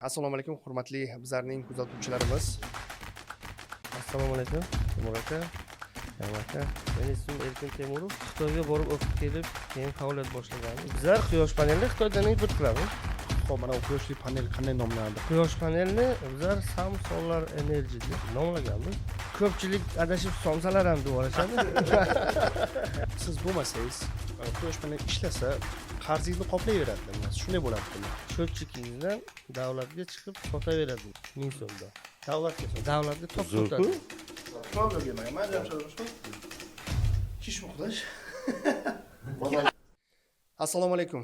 Assalomu alaykum, hurmatli bizlarning kuzatuvchilarimiz. Assalomu alaykum, Temur aka, Yam aka. Meni ismim Erkin Temurov. Xitoyga borib o'qib kelib, keyin faoliyat boshlaganmiz. Bizlar quyosh panelini Xitoydan import qilamiz. Xo'p, mana bu quyoshli panel qanday nomlanadi? Quyosh panelini bizlar Sam Solar Energy deb nomlaganmiz. Ko'pchilik adashib somsalar ham deb olishadi. Siz bo'lmasangiz, quyosh panel ishlasa, qarzingizni qoplayveradimi? Shunday bo'ladimi? Sho'tchikingizdan davlatga chiqib sotaveradi 1000 so'mdan. Davlatga Davlatga top sotadi. Problemga men kish muhtoj. Assalomu alaykum,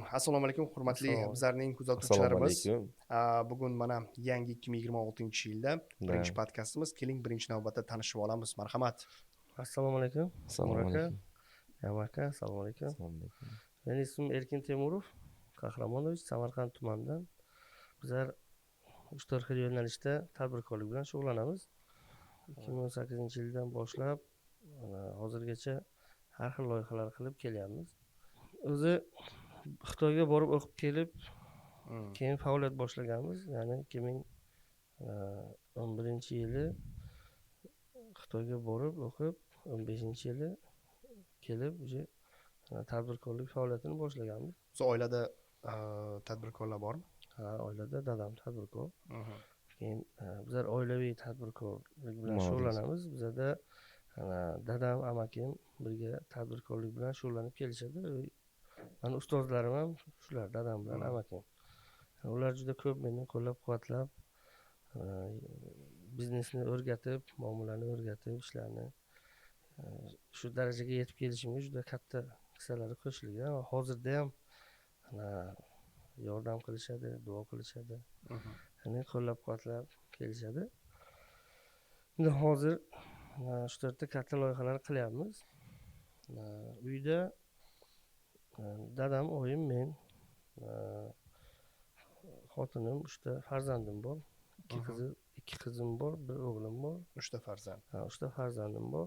hurmatli bizlarning kuzatuvchilarimiz. Bugun mana yangi 2026-yilda birinchi podkastimiz. Keling, birinchi navbatda tanishib olamiz. Marhamat. Assalomu alaykum. Assalomu alaykum. Yam aka, assalomu alaykum. Meni ismim Erkin Temurov, Qahramonovich, Samarqand tumanidan. Bizlar 3-4 xil yo'nalishda tadbirkorlik bilan shug'ullanamiz. 2018-yildan boshlab hozirgacha har xil loyihalar qilib kelyapmiz. O'zi Xitoyga borib o'qib kelib, keyin faoliyat boshlaganmiz. Ya'ni 2011-yili Xitoyga borib o'qib, 15-yili kelib tadbirkorlik faoliyatini boshlaganmiz. Siz oilada tadbirkorlar bormi? Ha, oilada dadam tadbirkor. Keyin bizlar oilaviy tadbirkorlik bilan shug'ullanamiz. Bizlarda dadam, amakim birga tadbirkorlik bilan shug'ullanib kelishadi. Mani ustozlarim ham shular, dadam bilan amakim. Ular juda ko'p meni qo'llab-quvvatlab, biznesni o'rgatib, muomalani o'rgatib, ishlarni shu darajaga yetib kelishimga juda katta hissalari qo'shilgan. Hozirda ham yordam qilishadi, duo qilishadi. Ya'ni qo'llab-quvvatlab kelishadi. Endi hozir 3-4 ta katta loyihalar qilyapmiz. Uyda dadam, oyim, men, xotinim, 3 ta farzandim bor. 2 qizim bor, 1 o'g'lim bor. 3 ta farzand. 3 ta farzandim bor.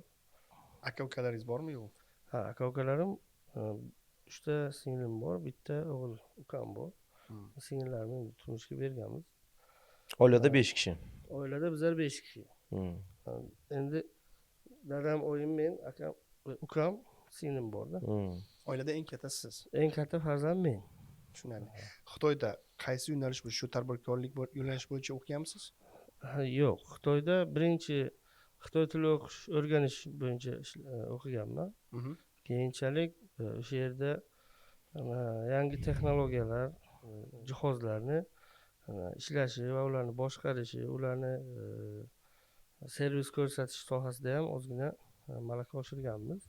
Aka-ukalaringiz bormi, yo'q? Ha, aka-ukalarim 3 ta singlim bor, 1 ta o'g'il ukam bor. Singillarimni turmushga berganmiz. Oilada 5 kishi. Oilada bizlar 5 kishi. Endi dadam, oyim, men, akam, ukam, singlim bor-da. Oilada eng katta siz. Eng katta farzand men. Tushunarli. Xitoyda qaysi yo'nalish bo'yicha, shu tadbirkorlik yo'nalish bo'yicha o'qiganmisiz? Yo'q, Xitoyda birinchi Xitoy tili o'rganish bo'yicha o'qiganman. Keyinchalik o'sha yerda yangi texnologiyalar, jihozlarni ishlashi va ularni boshqarishi, ularni servis ko'rsatish sohasida ham ozgina malaka oshirganmiz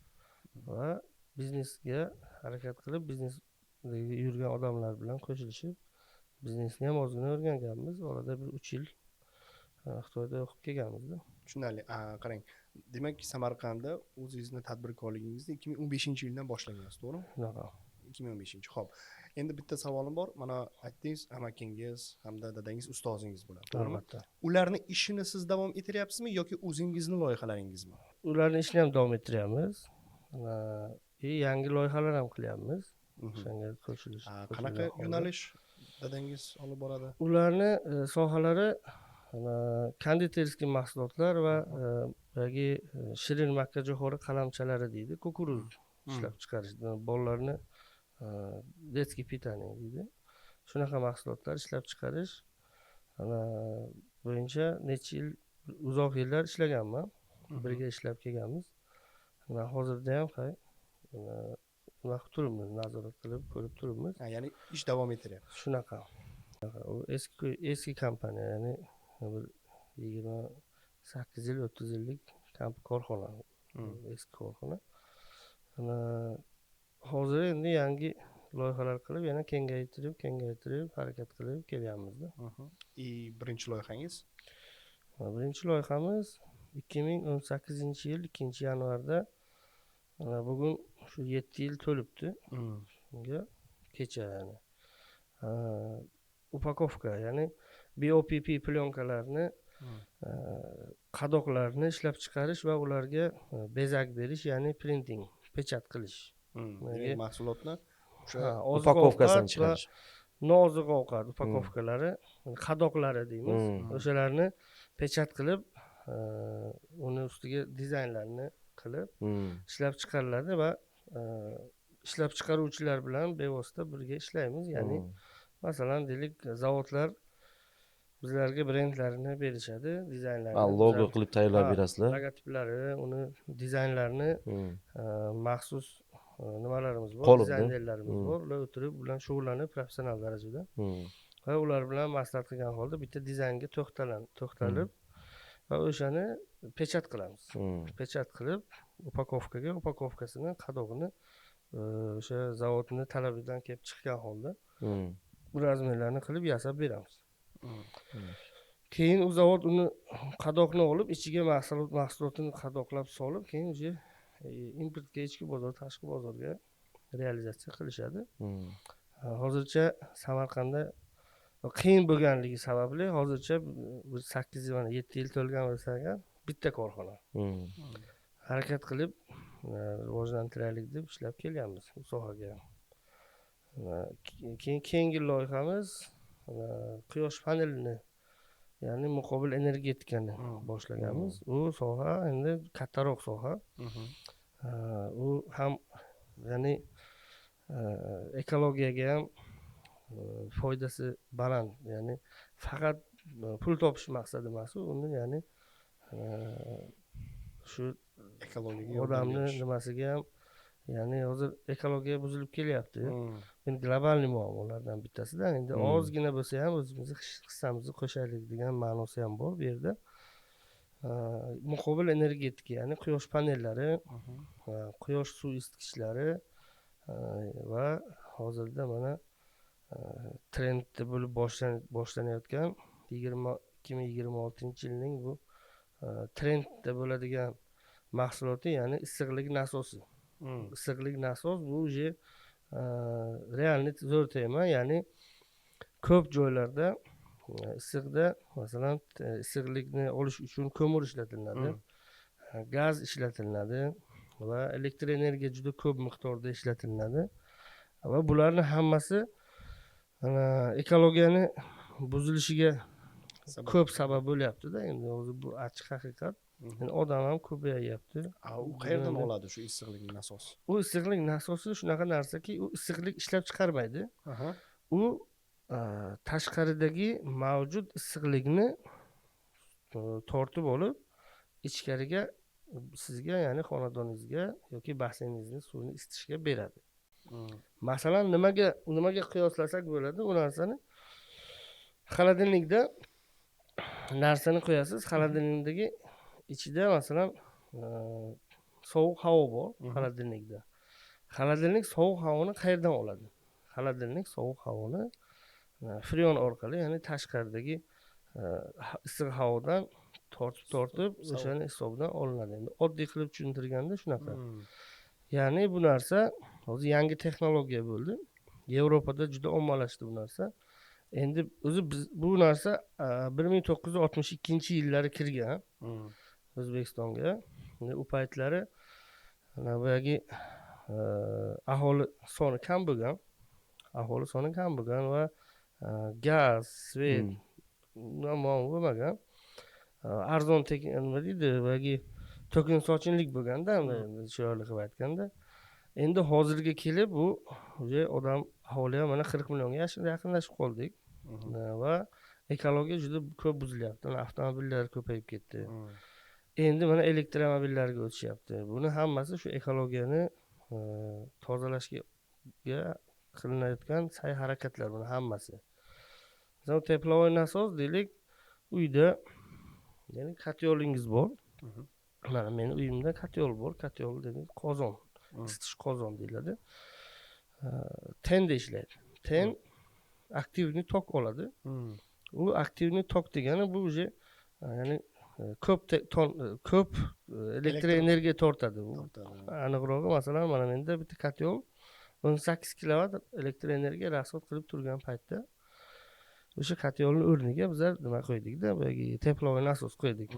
va biznesga harakat qilib, biznesda yurgan odamlar bilan qo'shilishib, biznesni ham ozgina o'rganganmiz. Orada bir 3 yil Xitoyda o'qib kelganmiz-da. Tushunarli. Qarang, demak, Samarqandda o'zingizni tadbirkorligingizni 2015-yildan boshlagansiz, to'g'rimi? Shunaqa. 2015. Xo'p. Endi bitta savolim bor. Mana aytdingiz, amakingiz hamda dadangiz ustozingiz bo'ladi, to'g'rimi? Albatta. Ularni ishini siz davom ettiryapsizmi yoki o'zingizni loyihalaringizmi? Ularni ishini ham davom ettiryapmiz. Yangi loyihalar ham qilyapmiz. O'shanga qo'shilish. Qanaqa yo'nalish dadangiz olib boradi? Ularni sohalari konditerskiy mahsulotlar va yoki shirin makkajo'xori qalamchalari deydi, kukuruz ishlab chiqarish. Bolalarni детский питание deydi. Shunaqa mahsulotlar ishlab chiqarish bo'yicha necha yil, uzoq yillar ishlaganman. Birga ishlab kelganmiz. Hozirda ham turibmiz, nazorat qilib ko'rib turibmiz. Ya'ni ish davom etyapti. Shunaqa. U eski kompaniya, ya'ni bir 28 yil, 30 yillik korxona. Eski korxona. Hozir endi yangi loyihalar qilib, yana kengaytirib harakat qilib kelyapmiz-da. Birinchi loyihangiz? Birinchi loyihamiz 2018-yil 2-yanvarda, bugun shu 7 yil to'libdi. Shunga kecha, ya'ni upakovka, ya'ni BOPP plyonkalarni, qadoqlarni ishlab chiqarish va ularga bezak berish, ya'ni printing, pechat qilish. Mahsulotni upakovkasini chiqarish. nozik ovqat upakovkalari, qadoqlari deymiz. O'shalarni pechat qilib, uni ustiga dizaynlarni qilib ishlab chiqariladi va ishlab chiqaruvchilar bilan bevosita birga ishlaymiz. Ya'ni masalan deylik, zavodlar bizlarga brendlarini berishadi, dizaynlarni. Logo qilib tayyorlab berasizlar. Logotiplari, uni dizaynlarini maxsus nimalarimiz bor, dizaynerlarimiz bor. Ular o'tirib bilan shug'ullanib professional darajada va ular bilan maslahat qilgan holda bitta dizaynga to'xtalib va o'shani pechat qilamiz. Pechat qilib upakovkasini, qadog'ini o'sha zavodni talabidan kelib chiqqan holda razmerlarni qilib yasab beramiz. Keyin u zavod uni qadoqni olib, ichiga mahsulotini qadoqlab solib, keyin o'sha importga, ichki bozor, tashqi bozorga realizatsiya qilishadi. Hozircha Samarqandda qiyin bo'lganligi sababli hozircha 8-7 yil to'lgan bo'lsa ham bitta korxona. Harakat qilib rivojlantiraylik deb ishlab kelganmiz bu sohaga. Keyingi loyihamiz quyosh panelini, ya'ni muqobil energetikani boshlaganmiz. U soha endi kattaroq soha. U ham ya'ni ekologiyaga ham foydasi baland, ya'ni faqat pul topish maqsadi emas, uni ya'ni shu ekologiyaga odamni nimasiga ham, ya'ni hozir ekologiya buzilib kelyapti. Endi global muammolardan bittasida, endi ozgina bo'lsa ham o'zimizni hissamizni qo'shaylik degan ma'nosi ham bor bu yerda. Muqobil energetika, ya'ni quyosh panellari, quyosh suv isitgichlari va hozirda mana trendda bo'lib boshlanayotgan 2026-yilning bu trendda bo'ladigan mahsuloti, ya'ni issiqlik nasosi. Issiqlik nasos bu уже realniy zo'r tema, ya'ni ko'p joylarda issiqda masalan issiqlikni olish uchun ko'mir ishlatiladi, gaz ishlatiladi va elektr energiya juda ko'p miqdorda ishlatiladi va bularning hammasi ekologiyani buzilishiga ko'p sabab bo'lyapti-da. Endi o'zi bu achchiq haqiqat. Endi odam ham ko'payyapti. U qayerdan oladi shu issiqlik nasosi? U issiqlik nasosi shunaqa narsaki, u issiqlik ishlab chiqarmaydi. U tashqaridagi mavjud issiqlikni tortib olib, ichkariga sizga, ya'ni xonadoningizga yoki basseyningizning suvini isitishga beradi. Masalan, nimaga qiyoslasak bo'ladi? U narsani xolodilnikda narsani qo'yasiz, xolodilnikdagi ichida masalan sovuq havo bor xolodilnikda. Xolodilnik sovuq havoni qayerdan oladi? Xolodilnik sovuq havoni freon orqali, ya'ni tashqaridagi issiq havodan tortib o'shani hisobidan olinadi. Endi oddiy qilib tushuntirganda shunaqa. Ya'ni bu narsa hozir yangi texnologiya bo'ldi. Yevropada juda ommalashdi bu narsa. Endi o'zi bu narsa 1962-yillari kirgan O'zbekistonga. U paytlari boyagi aholi soni kam bo'lgan va gaz, svet muammo bo'lmagan. Arzon nima deydi, boyagi to'kin sochinlik bo'lganda, chiroyli qilib aytganda. Endi hozirga kelib bu odam aholi ham mana 40 millionga yaqinlashib qoldik va ekologiya juda ko'p buzilyapti. Avtomobillar ko'payib ketdi. Endi mana elektromobillarga o'tishyapti. Buni hammasi shu ekologiyani tozalashga qilinayotgan sa'y-harakatlar, buni hammasi. Masalan, teplovoy nasos deylik, uyda ya'ni katyolingiz bor. Mana meni uyimda katyol bor. Katyol dedik qozon, isitish qozon deyiladi. Tenda ishlaydi. Ten aktivniy tok oladi. U aktivniy tok degani bu ya'ni ko'p elektr energiya tortadi. Aniqrog'i, masalan, mana menda bitta katyol 18 kilovat elektr energiya rasxod qilib turgan paytda o'sha katyolning o'rniga bizlar nima qo'ydikda, boyagi teplovoy nasos qo'ydik.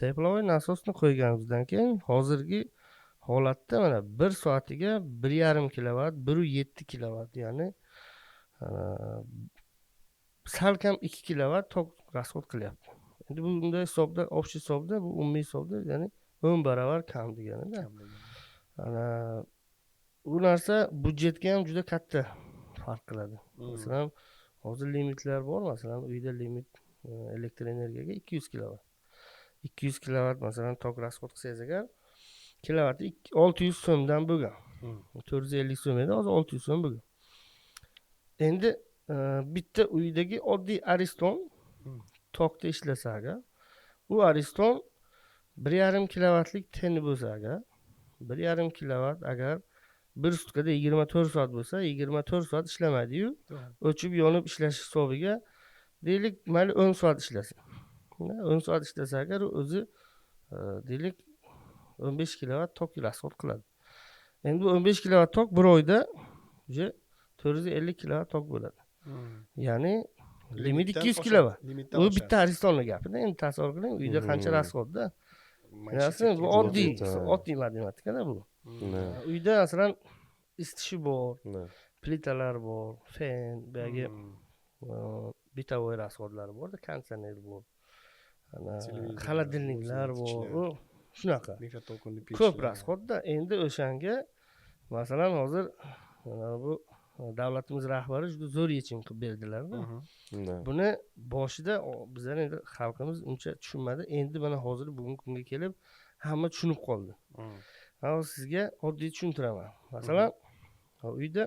Teplovoy nasosni qo'yganimizdan keyin hozirgi holatda mana 1 soatiga 1,5 kilovat, 1,7 kilovat, ya'ni salkam 2 kilovat tok rasxod qilyapti. Endi bunday hisobda, общий hisobda, bu umumiy hisobda, ya'ni 10 barobar kam deganida. U narsa budjetga ham juda katta farq qiladi. Masalan, hozir limitlar bor, masalan, uyda limit elektr energiyaga 200 kilovat. 200 kilovat masalan tok rasxod qilsangiz agar, kilovati 600 so'mdan bo'lgan. 450 so'm edi, hozir 600 so'm bo'lgan. Endi bitta uydagi oddiy ariston tokda ishlasa agar, u ariston 1,5 kilovatlik teni bo'lsa agar, 1,5 kilovat agar bir sutkada 24 soat bo'lsa, 24 soat ishlamaydi-yu, o'chib yonib ishlash hisobiga deylik, mayli 10 soat ishlasa. 10 soat ishlasa agar o'zi deylik 15 kilovat tok rasxod qiladi. Endi bu 15 kilovat tok bir oyda уже 450 kilovat tok bo'ladi. Ya'ni limit 200 kilovat. Bu bitta aristonni gapida. Endi tasavvur qiling, uyda qancha rasxodda. Bu oddiy matematikada bu. Uyda masalan isitishi bor, plitalar bor, fen, bagi bitovoy rasxodlar bor, konditsioner bor. Xolodilniklar bor. Shunaqa. Ko'p rasxodda. Endi o'shanga masalan hozir bu davlatimiz rahbari juda zo'r yechim qilib berdilar-da. Buni boshida bizlar endi xalqimiz uncha tushunmadi. Endi mana hozir bugungi kunga kelib hamma tushunib qoldi. Hozir sizga oddiy tushuntiraman. Masalan, uyda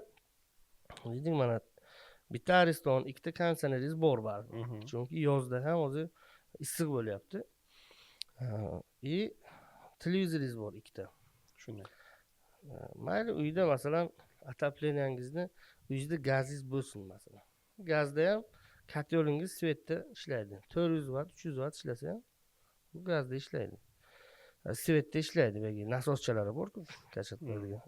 dedik mana bitta ariston, ikkita konditsioneringiz bor baribir. Chunki yozda ham hozir issiq bo'lyapti. Televizoringiz bor ikkita. Shunday. Mayli uyda masalan отоплениyangizni uyingizda gazingiz bo'lsin masalan. Gazda ham kotyolingiz svetda ishlaydi. 400 watt, 300 watt ishlasa ham bu gazda ishlaydi. Svetda ishlaydi, bagi nasoschalari bor-ku, kachatmaydigan.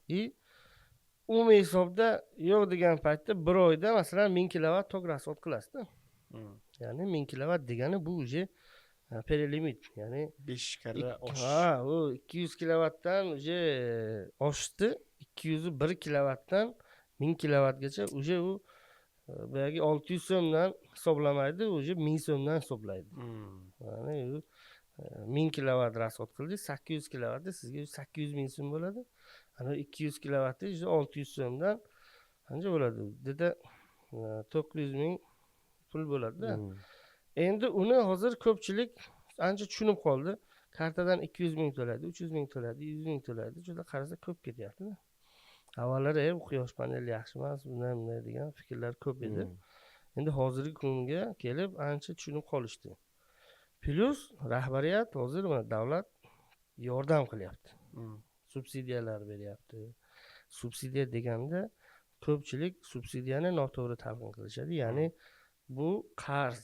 Umumiy hisobda yo'q degan paytda bir oyda masalan 1000 kilovat tok rasxod qilasiz-da. Ya'ni 1000 kilovat degani bu uje perelimit, ya'ni 5 karra osh. U 200 kilovatdan uje oshdi. 201 kilovatdan 1000 kilovatgacha uje u bagi 600 so'mdan hisoblamaydi, uje 1000 so'mdan hisoblaydi. Ya'ni 1000 kilovat rasxod qildi, 800 kilovatda sizga 800 ming so'm bo'ladi. Ana 200 kilovatda 600 so'mdan qancha bo'ladi? Dedi 900 ming pul bo'ladi-da. Endi uni hozir ko'pchilik ancha tushunib qoldi. Kartadan 200 ming to'laydi, 300 ming to'laydi, 100 ming to'laydi. Juda qarasa ko'p ketyapti-da. Avvallari quyosh paneli yaxshi emas, bunday degan fikrlar ko'p edi. Endi hozirgi kunga kelib ancha tushunib qolishdi. Plus rahbariyat hozir mana davlat yordam qilyapti. Subsidiyalar beryapti. Subsidiya deganda ko'pchilik subsidiyani noto'g'ri talqin qilishadi. Ya'ni bu qarz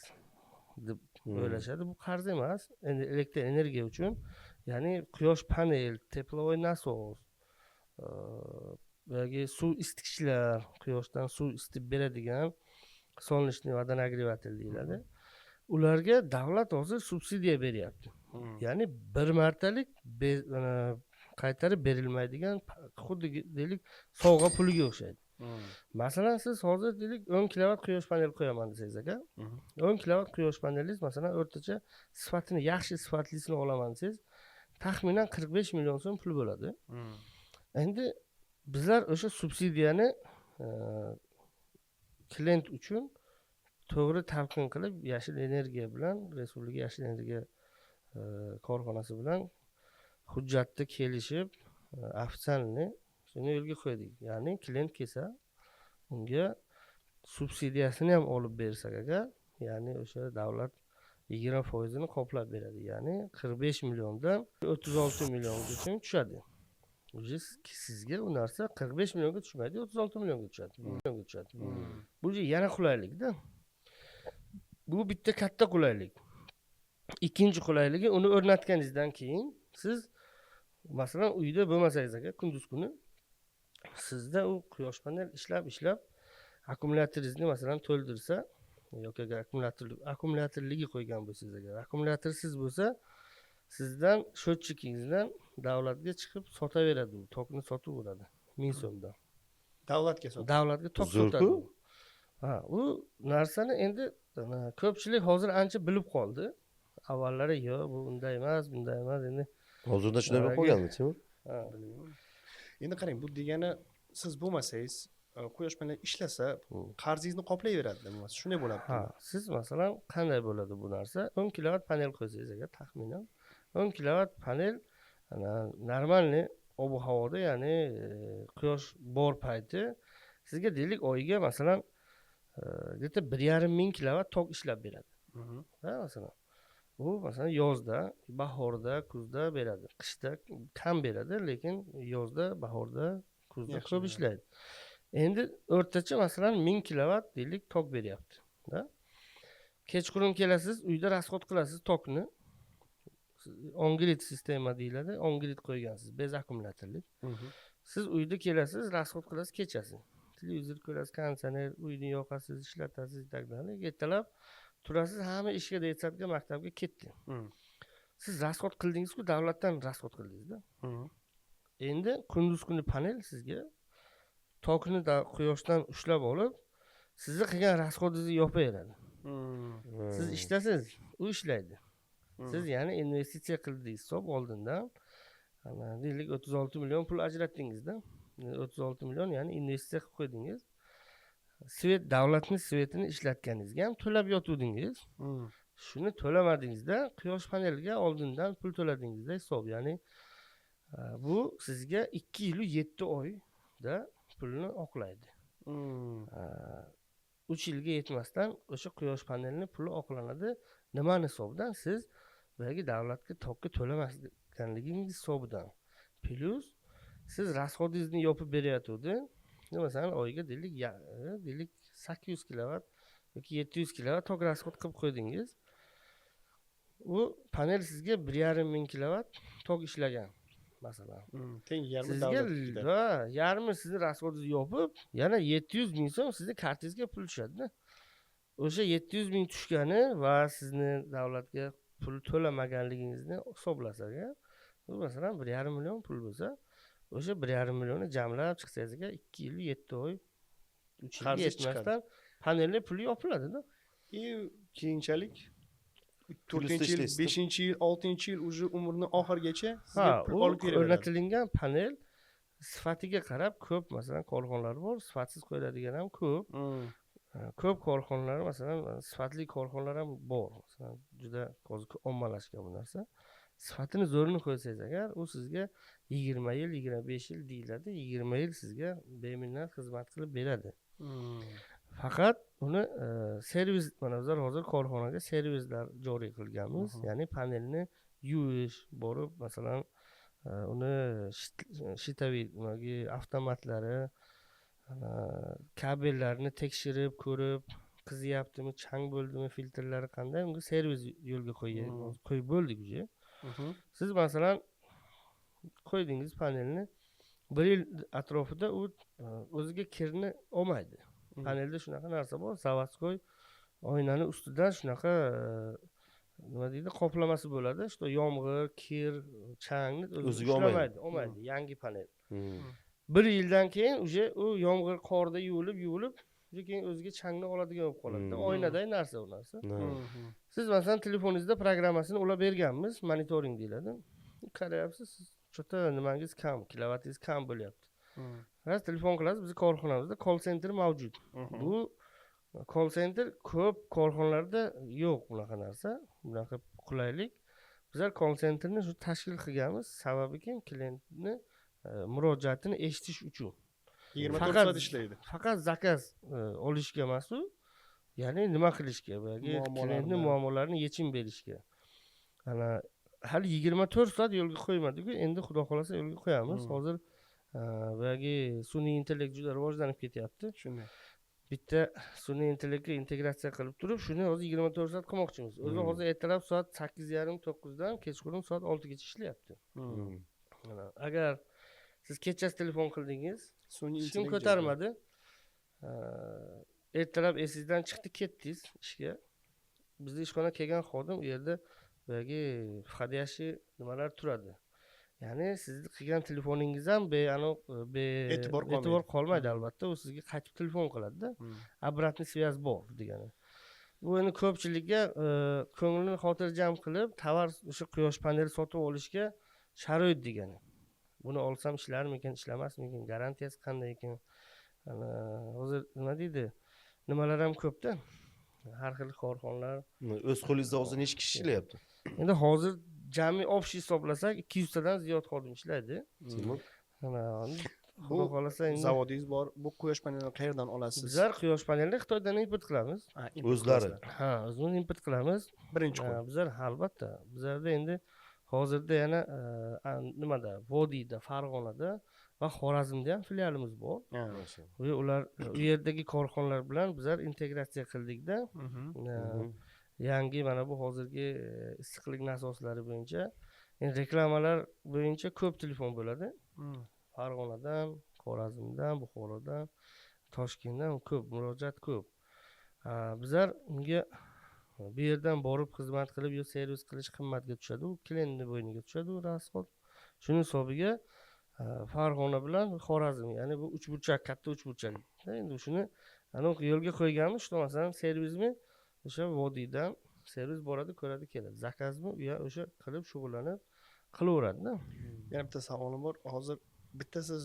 deb o'ylashadi. Bu qarz emas. Endi elektr energiya uchun, ya'ni quyosh panel, teplovoy nasos, yoki suv isitgichlar, quyoshdan suv isitib beradigan solnechniy водонагреватель deyiladi. Ularga davlat hozir subsidiya beryapti. Ya'ni bir martalik qaytarib berilmaydigan, xuddi deylik sovg'a puliga o'xshaydi. Masalan, siz hozir deylik 10 kilovat quyosh paneli qo'yaman desangiz aka, 10 kilovat quyosh panelingiz masalan o'rtacha sifatini, yaxshi sifatlisini olaman desangiz, taxminan 45 million so'm pul bo'ladi. Endi bizlar o'sha subsidiyani klient uchun to'g'ri talqin qilib, yashil energiya bilan, Respublika yashil energiya korxonasi bilan hujjatda kelishib, ofitsialni shuni yo'lga qo'ydik. Ya'ni klient kelsa, unga subsidiyasini ham olib bersak agar, ya'ni o'sha davlat 20% ni qoplab beradi. Ya'ni 45 milliondan 36 milliongacha tushadi. Sizga u narsa 45 millionga tushmaydi, 36 millionga tushadi. Bu yana qulaylik-da. Bu bitta katta qulaylik. Ikkinchi qulayligi, uni o'rnatganingizdan keyin siz masalan uyda bo'lmasangiz agar kunduz kuni sizda u quyosh panel ishlab akkumulyatoringizni masalan to'ldirsa yoki akkumulyatorligi qo'ygan bo'lsangiz agar, akkumulyatorsiz bo'lsa, sizdan счетчигingizdan davlatga chiqib sotaveradi, u tokni sotib beradi 1000 so'mdan. Davlatga sotadi. Davlatga tok sotadi. u narsani endi ko'pchilik hozir ancha bilib qoldi. Avvallari yo'q, bu unday emas, bunday emas. Endi Hozirda shunday bo'lib qolganmi, Timur? bilmayman. Endi qarang, bu degani siz bo'lmasangiz, quyosh paneli ishlasa, qarzingizni qoplayveradi, bo'lmasa shunday bo'ladi. Siz masalan qanday bo'ladi bu narsa? 10 kilovat panel qo'ysangiz agar taxminan 10 kilovat panel normalniy ob-havoda, ya'ni quyosh bor payti sizga deylik oyiga masalan где-то 1,5 ming kilovat tok ishlab beradi. Masalan bu masalan yozda, bahorda, kuzda beradi. Qishda kam beradi, lekin yozda, bahorda, kuzda ko'p ishlaydi. Endi o'rtacha masalan 1000 kilovat deylik tok beryapti. Kechqurun kelasiz, uyda rasxod qilasiz tokni. On-grid sistema deyiladi. On-grid qo'ygansiz, bez akkumulyatorlik. Siz uyda kelasiz, rasxod qilasiz kechasi. Televizor ko'rasiz, konditsioner, uyni yoqasiz, ishlatasiz, tak dalay. Ertalab turasiz, hamma ishga detsadga, maktabga ketdi. Siz rasxod qildingiz-ku, davlatdan rasxod qildingiz-da. Endi kunduz kuni panel sizga tokni quyoshdan ushlab olib, sizni qilgan rasxodingizni yopaveradi. Siz ishlasiz, u ishlaydi. Siz ya'ni investitsiya qildingiz hisob oldindan. Deylik 36 million pul ajratdingiz-da. 36 million ya'ni investitsiya qilib qo'ydingiz. Svet, davlatning svetini ishlatganingizga ham to'lab yotuvdingiz. Shuni to'lamadingizda quyosh paneliga oldindan pul to'ladingizda hisob. Ya'ni bu sizga 2 yil 7 oyda pulni oqlaydi. 3 yilga yetmasdan o'sha quyosh panelini puli oqlanadi. Nimani hisobidan? Siz boyagi davlatga tokka to'lamasligingiz hisobidan. Plus siz rasxodingizni yopib beryapti. Masalan oyiga deylik 800 kilovat yoki 700 kilovat tok rasxod qilib qo'ydingiz. U panel sizga 1,5 ming kilovat tok ishlagan. Masalan. Teng yarmi davlatga. Yarmi sizni rasxodingizni yopib, yana 700 ming so'm sizni kartingizga pul tushadi-da. O'sha 700 ming tushgani va sizni davlatga pul to'lamaganligingizni hisoblasak, bu masalan 1,5 million pul bo'lsa, o'sha 1,5 millionni jamlab chiqsangizga 2 yil 7 oy 3 yilga yetmasdan panelning puli yopiladi-da. Keyinchalik 4-yil, 5-yil, 6-yil уже umrini oxirigacha sizga pul olib kelaveradi. O'rnatilgan panel sifatiga qarab ko'p masalan korxonalar bor, sifatsiz qo'yadigan ham ko'p. Ko'p korxonalar masalan sifatli korxonalar ham bor. Masalan juda hozir ommalashgan bu narsa. Sifatini zo'rini qo'ysangiz agar, u sizga 20 yil, 25 yil deyiladi. 20 yil sizga beminnat xizmat qilib beradi. Faqat uni servis, mana bizlar hozir korxonaga servislar joriy qilganmiz. Ya'ni panelni yuvish, borib masalan uni shitaviy avtomatlari, kabellarni tekshirib ko'rib, qiziyaptimi, chang bo'ldimi, filtrlari qanday, unga servis yo'lga qo'yib bo'ldik uje. Siz masalan qo'ydingiz panelni, 1 yil atrofida u o'ziga kirni olmaydi. Panelda shunaqa narsa bor, zavodskoy oynani ustidan shunaqa nima deydi, qoplamasi bo'ladi. Shu yomg'ir, kir, changni o'ziga olmaydi, yangi panel. 1 yildan keyin uje u yomg'ir, qorda yuvilib, keyin o'ziga changni oladigan bo'lib qoladi. Oynaday narsa u narsa. Siz masalan telefoningizda programmasini ulab berganmiz, monitoring deyiladi. Qarayapsiz, siz chota nimangiz kam, kilovatingiz kam bo'lyapti. Ras telefon qilasiz, bizning korxonamizda call center mavjud. Bu call center ko'p korxonalarda yo'q bunaqa narsa, bunaqa qulaylik. Bizlar call centerni shu tashkil qilganmiz, sababi kim? Klientni murojaatini eshitish uchun. 24 soat ishlaydi. Faqat zakaz olishga emas u, ya'ni nima qilishga, boyagi klientning muammolarini yechim berishga. Ana hali 24 soat yo'lga qo'ymadik-ku, endi xudo xolasa yo'lga qo'yamiz. Hozir boyagi sun'iy intellekt juda rivojlanib ketyapti. Shunday. Bitta sun'iy intellektga integratsiya qilib turib, shuni hozir 24 soat qilmoqchimiz. O'zi hozir ertalab soat 8:30-9 dan kechqurun soat 6 gacha ishlayapti. Agar siz kechasi telefon qildingiz, hech kim ko'tarmadi. Ertalab esingizdan chiqdi, ketdingiz ishga. Bizning ishxona kelgan xodim u yerda boyagi vходящий nimalar turadi. ya'ni sizni qilgan telefoningiz ham E'tibor qolmaydi albatta, u sizga qaytib telefon qiladida. Обратный связь bor degani. Bu endi ko'pchilikka ko'nglini xotirjam qilib, tovar o'sha quyosh paneli sotib olishga sharoit degani. Buni olsam ishlarmikin, ishlamasmikin, garantiyasi qanday ekan? Hozir nima deydi? Nimalar ham ko'pda. Har xil korxonalar. O'z qo'lingizda hozir necha kishi ishlayapti? Endi hozir jami общий hisoblasak 200 tadan ziyod xodim ishlaydi. Xudo xolasa endi Zavodingiz bor. Bu quyosh panelini qayerdan olasiz? bizlar quyosh panelini Xitoydan import qilamiz. O'zlari. Ha, o'zimiz import qilamiz. Birinchi qo'l. Bizlar albatta. Bizlarda endi hozirda yana nimada, Vodiyda, Farg'onada va Xorazmda ham filialimiz bor. Ular u yerdagi korxonalar bilan bizlar integratsiya qildikda. Yangi mana bu hozirgi issiqlik nasoslari bo'yicha, endi reklamalar bo'yicha ko'p telefon bo'ladi. Farg'onadan, Xorazmdan, Buxorodan, Toshkentdan ko'p murojaat ko'p. Bizlar unga bu yerdan borib xizmat qilib yo servis qilish qimmatga tushadi, u klientning bo'yniga tushadi u rasxod. Shuning hisobiga Farg'ona bilan Xorazm, ya'ni bu uchburchak, katta uchburchak. Endi shuni yo'lga qo'yganmiz, shu masalan servisni o'sha Vodiydan servis boradi, ko'radi, keladi. Zakazmi u ya o'sha qilib shug'ullanib qilaveradi-da. Yana bitta savolim bor. Hozir bitta siz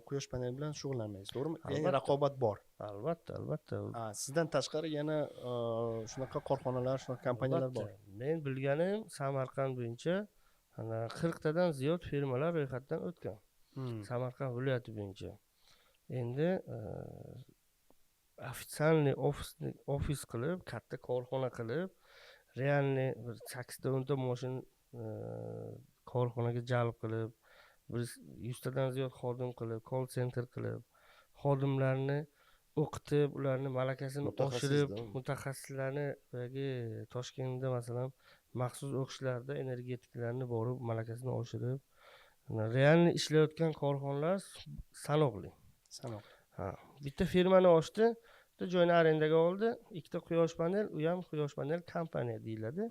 quyosh paneli bilan shug'ullanmaysiz, to'g'rimi? Ya'ni raqobat bor. Albatta. Sizdan tashqari yana shunaqa korxonalar, shunaqa kompaniyalar bor. Men bilganim Samarqand bo'yicha 40 tadan ziyod firmalar ro'yxatdan o'tgan. Samarqand viloyati bo'yicha. Endi ofitsialniy ofis qilib, katta korxona qilib, realniy 8 ta 10 ta mashin korxonaga jalb qilib, 100 tadan ziyod xodim qilib, call center qilib, xodimlarni o'qitib, ularni malakasini oshirib, mutaxassislarni Toshkentda masalan maxsus o'qishlarda energetiklarni borib malakasini oshirib, realniy ishlayotgan korxonalar sanoqli. Bitta firmani ochdi, bitta joyni arendaga oldi, ikkita quyosh panel, u ham quyosh panel kompaniya deyiladi.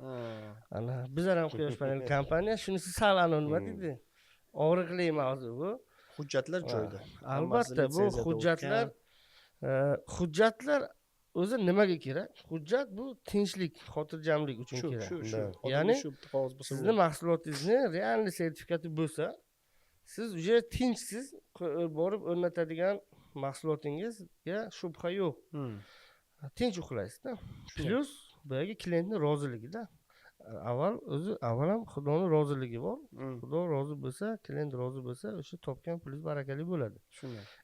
Bizlar ham quyosh panel kompaniya, shunisi sal nima deydi? Og'riqli mavzu bu. Hujjatlar joyida. Albatta, bu hujjatlar o'zi nimaga kerak? Hujjat bu tinchlik, xotirjamlik uchun kerak. Ya'ni sizni mahsulotingizni realniy sertifikati bo'lsa, siz uje tinchsiz borib o'rnatadigan mahsulotingizga shubha yo'q. Tinch uxlaysiz-da. Plus boyagi klientning roziligida. Avval ham Xudoning roziligi bor. Xudo rozi bo'lsa, klient rozi bo'lsa, o'sha topgan pulingiz barakali bo'ladi.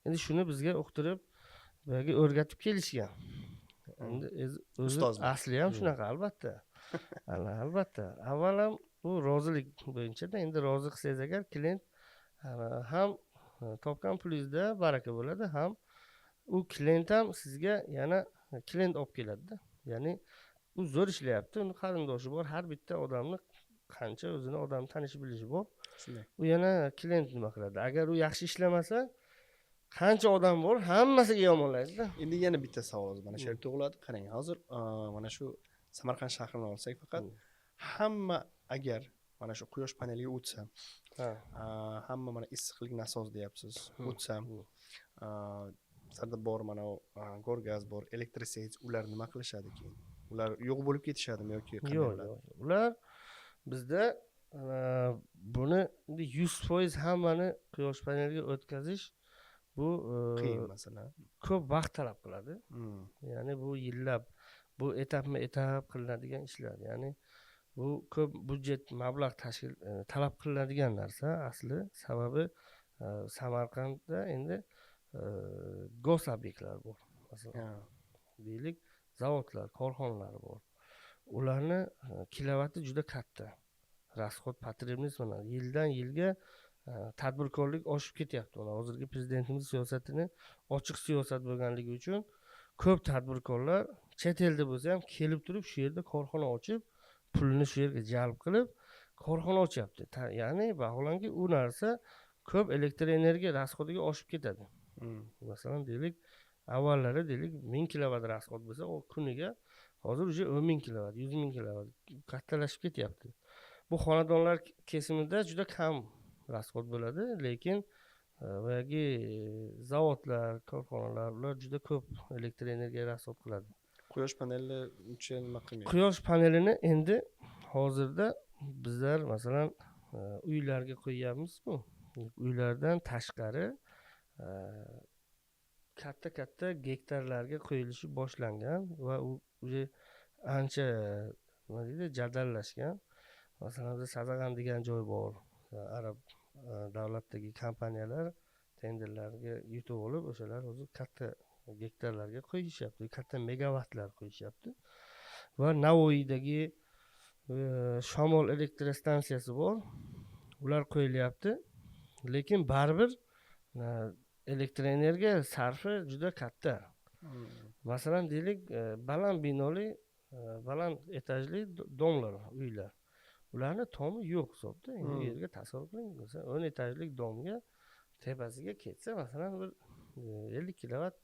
Endi shuni bizga uqtirib, boyagi o'rgatib kelishgan. Endi o'zi asli ham shunaqa albatta. Albatta. Avval ham bu rozilik bo'yicha-da, endi rozi qilsangiz agar klient ham topgan pulingizda baraka bo'ladi, ham u klient ham sizga yana klient olib keladi-da. Ya'ni u zo'r ishlayapti, uni qarindoshi bor, har bitta odamni qancha o'zini odam tanish bilishi bor. U yana klient nima qiladi? Agar u yaxshi ishlamasa, qancha odam bor, hammasiga yomonlaydi-da. Endi yana bitta savol mana shu yerda tug'iladi. Qarang, hozir mana shu Samarqand shahrini olsak, faqat hamma agar mana shu quyosh paneliga o'tsa, hamma mana issiqlik nasos deyapsiz, o'tsa, sizlarda bor mana Gorgaz bor, elektrosets, ular nima qilishadi keyin? Ular yo'q bo'lib ketishadimi yoki qanday bo'ladi? Yo'q. Ular bizda buni 100% hammani quyosh paneliga o'tkazish bu qiyin masala. Ko'p vaqt talab qiladi. Ya'ni bu yillab, bu etap qilinadigan ishlar. Ya'ni bu ko'p budjet, mablag' talab qilinadigan narsa asli. Sababi Samarqandda endi gos obyektlar bor. Masalan, deylik, zavodlar, korxonalar bor. Ularni kilovati juda katta. Rasxod потребность mana yildan yilga tadbirkorlik oshib ketyapti. Mana hozirgi prezidentimiz siyosatini ochiq siyosat bo'lganligi uchun ko'p tadbirkorlar chet elda bo'lsa ham kelib turib shu yerda korxona ochib, pulni shu yerga jalb qilib korxona ochyapti. Ya'ni vaholanki u narsa ko'p elektr energiya rasxodiga oshib ketadi. Masalan, deylik, avvallari deylik 1000 kilovat rasxod bo'lsa, u kuniga hozir uje 10.000 kilovat, 100.000 kilovat kattalashib ketyapti. Bu xonadonlar kesimida juda kam расход bo'ladi, lekin boyagi zavodlar, korxonalar ular juda ko'p elektr energiya rasxod qiladi. Quyosh paneli uncha nima qilmaydi. Quyosh panelini endi hozirda bizlar masalan uylarga qo'yyapmiz-ku. Uylardan tashqari katta gektarlarga qo'yilishi boshlangan va u ancha nima deydi, jadallashgan. Masalan, Sazag'an degan joy bor. Arab davlatdagi kompaniyalar tenderlarga yutib olib, o'shalar o'zi katta gektarlarga qo'yishyapti, katta megavatlar qo'yishyapti. Va Navoiydagi Shamol elektr stansiyasi bor. Ular qo'yilyapti. Lekin baribir elektr energiya sarfi juda katta. Masalan, deylik, baland binoli, baland etajli domlar, uylar. Ularni tomi yo'q hisobda. Endi u yerga tasavvur qiling, masalan, 10 etajli domga tepasiga ketsa, masalan, bir 50 kilovat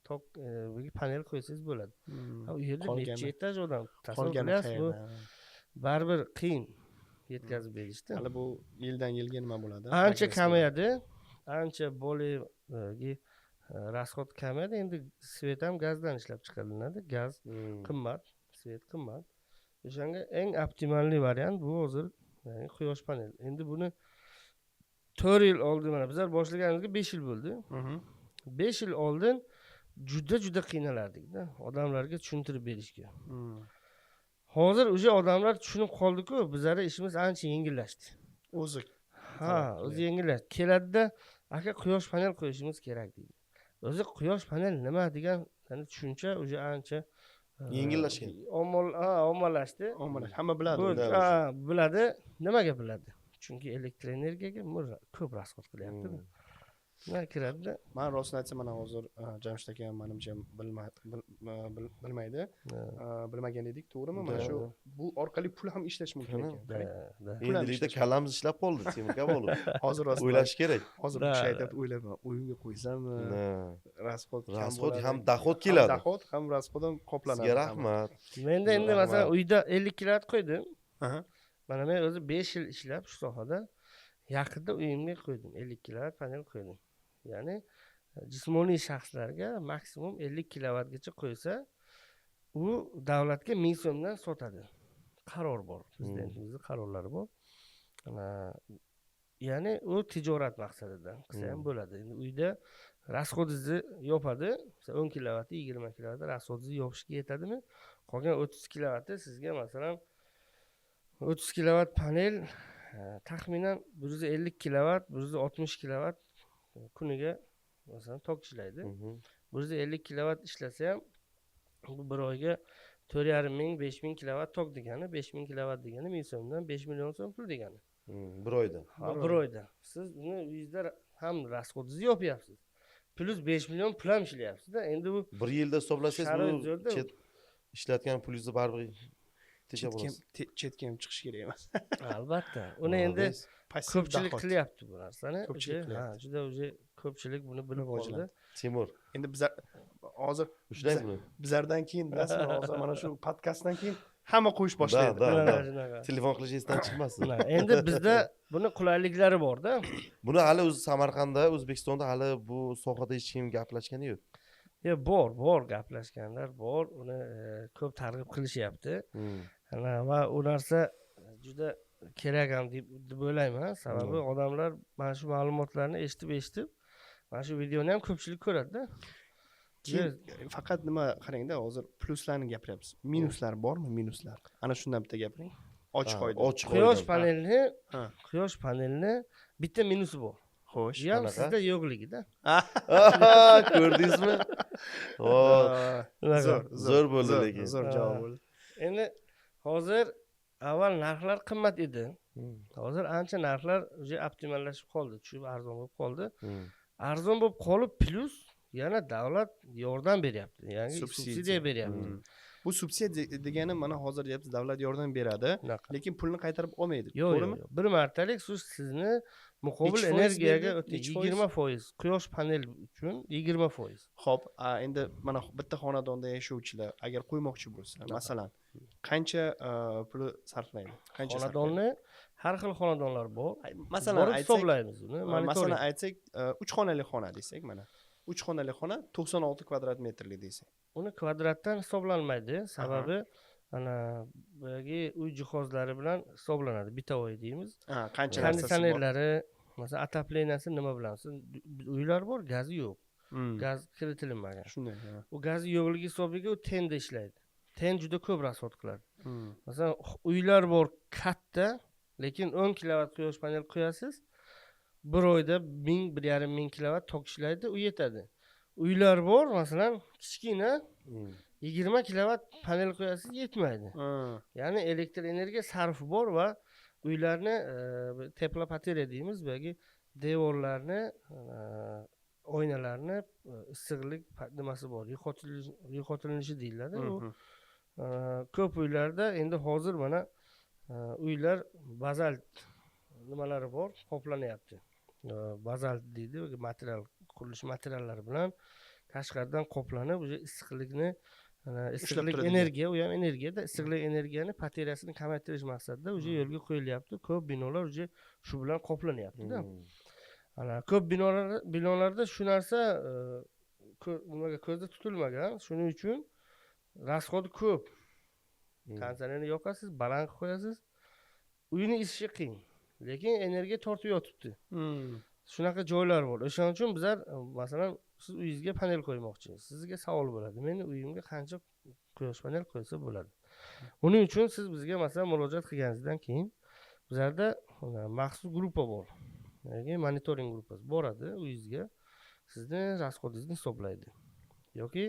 tok panel qo'ysangiz bo'ladi. U yerda necha etaj odam tasavvur qilyapsiz, bu baribir qiyin yetkazib berishdi. Hali bu yildan yilga nima bo'ladi? Ancha kamayadi, ancha bolagi расход kamayadi. Endi svet ham gazdan ishlab chiqariladi. Gaz qimmat, svet qimmat. O'shanga eng optimalli variant bu hozir, ya'ni quyosh paneli. Endi buni 4 yil oldin, mana bizlar boshlaganimizga 5 yil bo'ldi. 5 yil oldin juda qiynalardik-da, odamlarga tushuntirib berishga. Hozir o'sha odamlar tushunib qoldi-ku, bizlar ishimiz ancha yengillashdi. O'zi yengillashdi. Keladida, aka quyosh panel qo'yishimiz kerak deydi. O'zi quyosh panel nima degan tushuncha o'sha ancha yengillashgan. Ommalashdi. Hamma biladi. Biladi. Nimaga biladi? Chunki elektr energiyaga ko'p rasxod qilyapti. Nima kiradi? Men rostini aytsam, mana hozir Jamshid aka menimcha bilmaydi. Bilmagan edik, to'g'rimi? Mana shu bu orqali pul ham ishlash mumkin ekan. Endilikda kallamiz ishlab qoldi, Temur Kamolov. Hozir o'ylash kerak. Hozir bu kishi aytadi, o'ylama, uyga qo'ysammi? Rasxod ham dohod keladi. Dohod ham rasxod ham qoplanadi. Sizga rahmat. Menda endi masalan uyda 50 kilovat qo'ydim. Mana men o'zi 5 yil ishlab shu sohada yaqinda uyimga qo'ydim, 50 kilovat panel qo'ydim. Ya'ni jismoniy shaxslarga maksimum 50 kilovatgacha qo'ysa, u davlatga 1000 so'mdan sotadi. Qaror bor, prezidentimizning qarorlari bor. Ya'ni u tijorat maqsadidan qilsa ham bo'ladi. Endi uyda rasxodingizni yopadi. 10 kilovatni 20 kilovatni rasxodingizni yopishga yetadimi? Qolgan 30 kilovatni sizga masalan 30 kilovat panel taxminan 150 kilovat, 160 kilovat kuniga masalan tok ishlaydi. 150 kilovat ishlasa ham bu bir oyga 4,5 ming, 5 ming kilovat tok degani, 5 ming kilovat degani 1000 so'mdan 5 million so'm pul degani. Bir oyda. Bir oyda. Siz uni uyingizda ham rasxodingizni yopyapsiz. Plus 5 million pul ham ishlayapsiz-da. Endi bu bir yilda hisoblasangiz bu ishlatgan pulingizni baribir teja bo'lasiz. Chetga ham chiqish kerak emas. Albatta. Uni endi ko'pchilik qilyapti bu narsani. Juda ko'pchilik buni bilib oldi. Timur. Endi bizlar hozir bizlardan keyin bilasizmi, hozir mana shu podkastdan keyin hamma qo'yish boshlaydi. Telefon qilish esdan chiqmasin. Endi bizda buni qulayliklari bor-da. Buni hali o'zi Samarqandda, O'zbekistonda hali bu sohada hech kim gaplashgani yo'q. Bor gaplashganlar bor. Uni ko'p targ'ib qilishyapti. Va u narsa juda kerak ham deb o'ylayman. Sababi odamlar mana shu ma'lumotlarni eshitib, mana shu videoni ham ko'pchilik ko'radi-da. Faqat nima qarangda, hozir pluslarni gapiryapmiz. Minuslar bormi? Minuslar. Ana shundan bitta gapiring. Ochiq oyda. Quyosh panelini bitta minusi bor. Xo'sh, bu ham sizda yo'qligida. Ko'rdingizmi? Zo'r bo'ldi lekin. Zo'r javob bo'ldi. Endi hozir avval narxlar qimmat edi. Hozir ancha narxlar o'zi optimallashib qoldi, tushib arzon bo'lib qoldi. Arzon bo'lib qolib, plus yana davlat yordam beryapti, ya'ni subsidiya beryapti. Bu bu subsidiya degani mana hozir deyapsiz davlat yordam beradi, Unaqa. lekin pulni qaytarib olmaydi. Yo'q, To'g'rimi? yo'q. Bir martalik sizni muqobil Nechi foiz energiyaga berdi? o'tdi. Nechi foiz? 20%. Quyosh panel uchun 20%. Xo'p, endi mana bitta xonadonda yashovchilar agar qo'ymoqchi bo'lsa, masalan, qancha pul sarflaydi? Qancha Xonadonni har xil xonadonlar bor. Masalan, Borib aytsak, hisoblaymiz uni. masalan Monitoring. aytsak, 3 xonali xona desak mana. 3 xonali xona 96 kvadrat metrli desak. Uni kvadratdan hisoblanmaydi. Sababi ana boyagi uy jihozlari bilan hisoblanadi. Bitovoy deymiz. Qancha narsasi bor? Konditsionerlari, masalan, otopleniyasi nima bilan? Uylar bor, gazi yo'q. Gaz kiritilmagan. Shunday. U gazi yo'qligi hisobiga u tenda ishlaydi. Ten juda ko'p rasxod qiladi. Masalan, uylar bor katta, lekin 10 kilovat quyosh panel qo'yasiz. Bir oyda 1,5 kilovat tok ishlaydi, u yetadi. Uylar bor, masalan, kichkina 20 kilovat panel qo'yasiz, yetmaydi. Ya'ni elektr energiya sarfi bor va uylarni teplopateriya deymiz, yoki devorlarni, oynalarni issiqlik nimasi bor, yo'qotilinishi deyiladi. U ko'p uylarda endi hozir mana uylar bazalt nimalari bor, qoplanyapti. Bazalt deydi, material, qurilish materiallari bilan tashqaridan qoplanib, o'sha issiqlikni issiqlik energiya, u ham energiyada issiqlik energiyani bateriyasini kamaytirish maqsadida o'sha yo'lga qo'yilyapti. Ko'p binolar o'sha shu bilan qoplanyapti-da. Ana ko'p binolarda shu narsa nimaga ko'zda tutilmagan. Shuning uchun rasxodi ko'p. Konditsionerni yoqasiz, baland qilib qo'yasiz. Uyni isishi qiyin, lekin energiya tortib yotibdi. Shunaqa joylar bor. O'shaning uchun bizlar masalan siz uyingizga panel qo'ymoqchisiz. Sizga savol bo'ladi. Meni uyimga qancha quyosh panel qo'ysa bo'ladi? Uning uchun siz bizga masalan murojaat qilganingizdan keyin bizlarda maxsus gruppa bor. Ya'ni monitoring gruppasi boradi uyingizga. Sizni rasxodingizni hisoblaydi. Yoki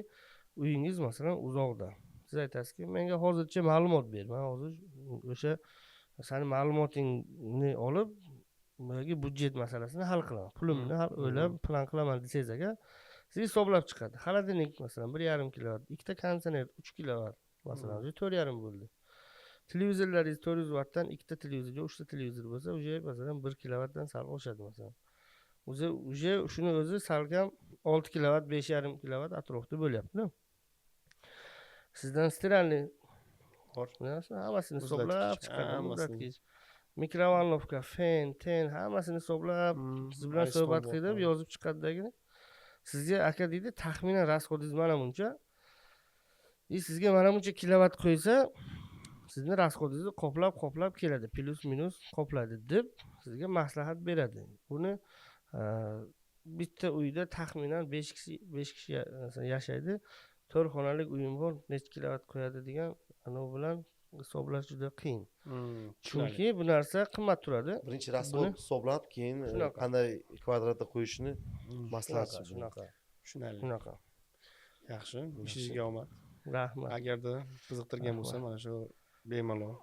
uyingiz masalan uzoqda. Siz aytasizki, menga hozircha ma'lumot ber. Men hozir o'sha seni ma'lumotingni olib yoki budjet masalasini hal qilaman. Pulimni o'ylab plan qilaman desangiz agar siz hisoblab chiqadi. Xolodilnik masalan 1,5 kilovat, ikkita konditsioner 3 kilovat masalan 4,5 bo'ldi. Televizorlaringiz 400 wattdan ikkita televizorga 3 ta televizor bo'lsa, o'sha masalan 1 kilovatdan sal oshadi masalan. O'sha shuni o'zi salkam 6 kilovat, 5,5 kilovat atrofda bo'lyapti. Sizdan stiralni bor. Hammasini hisoblab chiqadi. Mikrovalnovka, fen, ten hammasini hisoblab, siz bilan suhbat qilib yozib chiqadidagina. Sizga aka deydi, taxminan rasxodingiz mana buncha. Sizga mana buncha kilovat qo'ysa, sizni rasxodingizni qoplab keladi, plus minus qopladi deb sizga maslahat beradi. Buni bitta uyda taxminan 5 kishi yashaydi. 4 xonalik uyim bor, necha kilovat qo'yadi degan ana bilan hisoblash juda qiyin. Chunki bu narsa qimmat turadi. Birinchi rasxod hisoblanib, keyin qanday kvadratda qo'yishni maslahat shunaqa. Yaxshi, ishingizga omad. Rahmat. Agarda qiziqtirgan bo'lsa, mana shu bemalol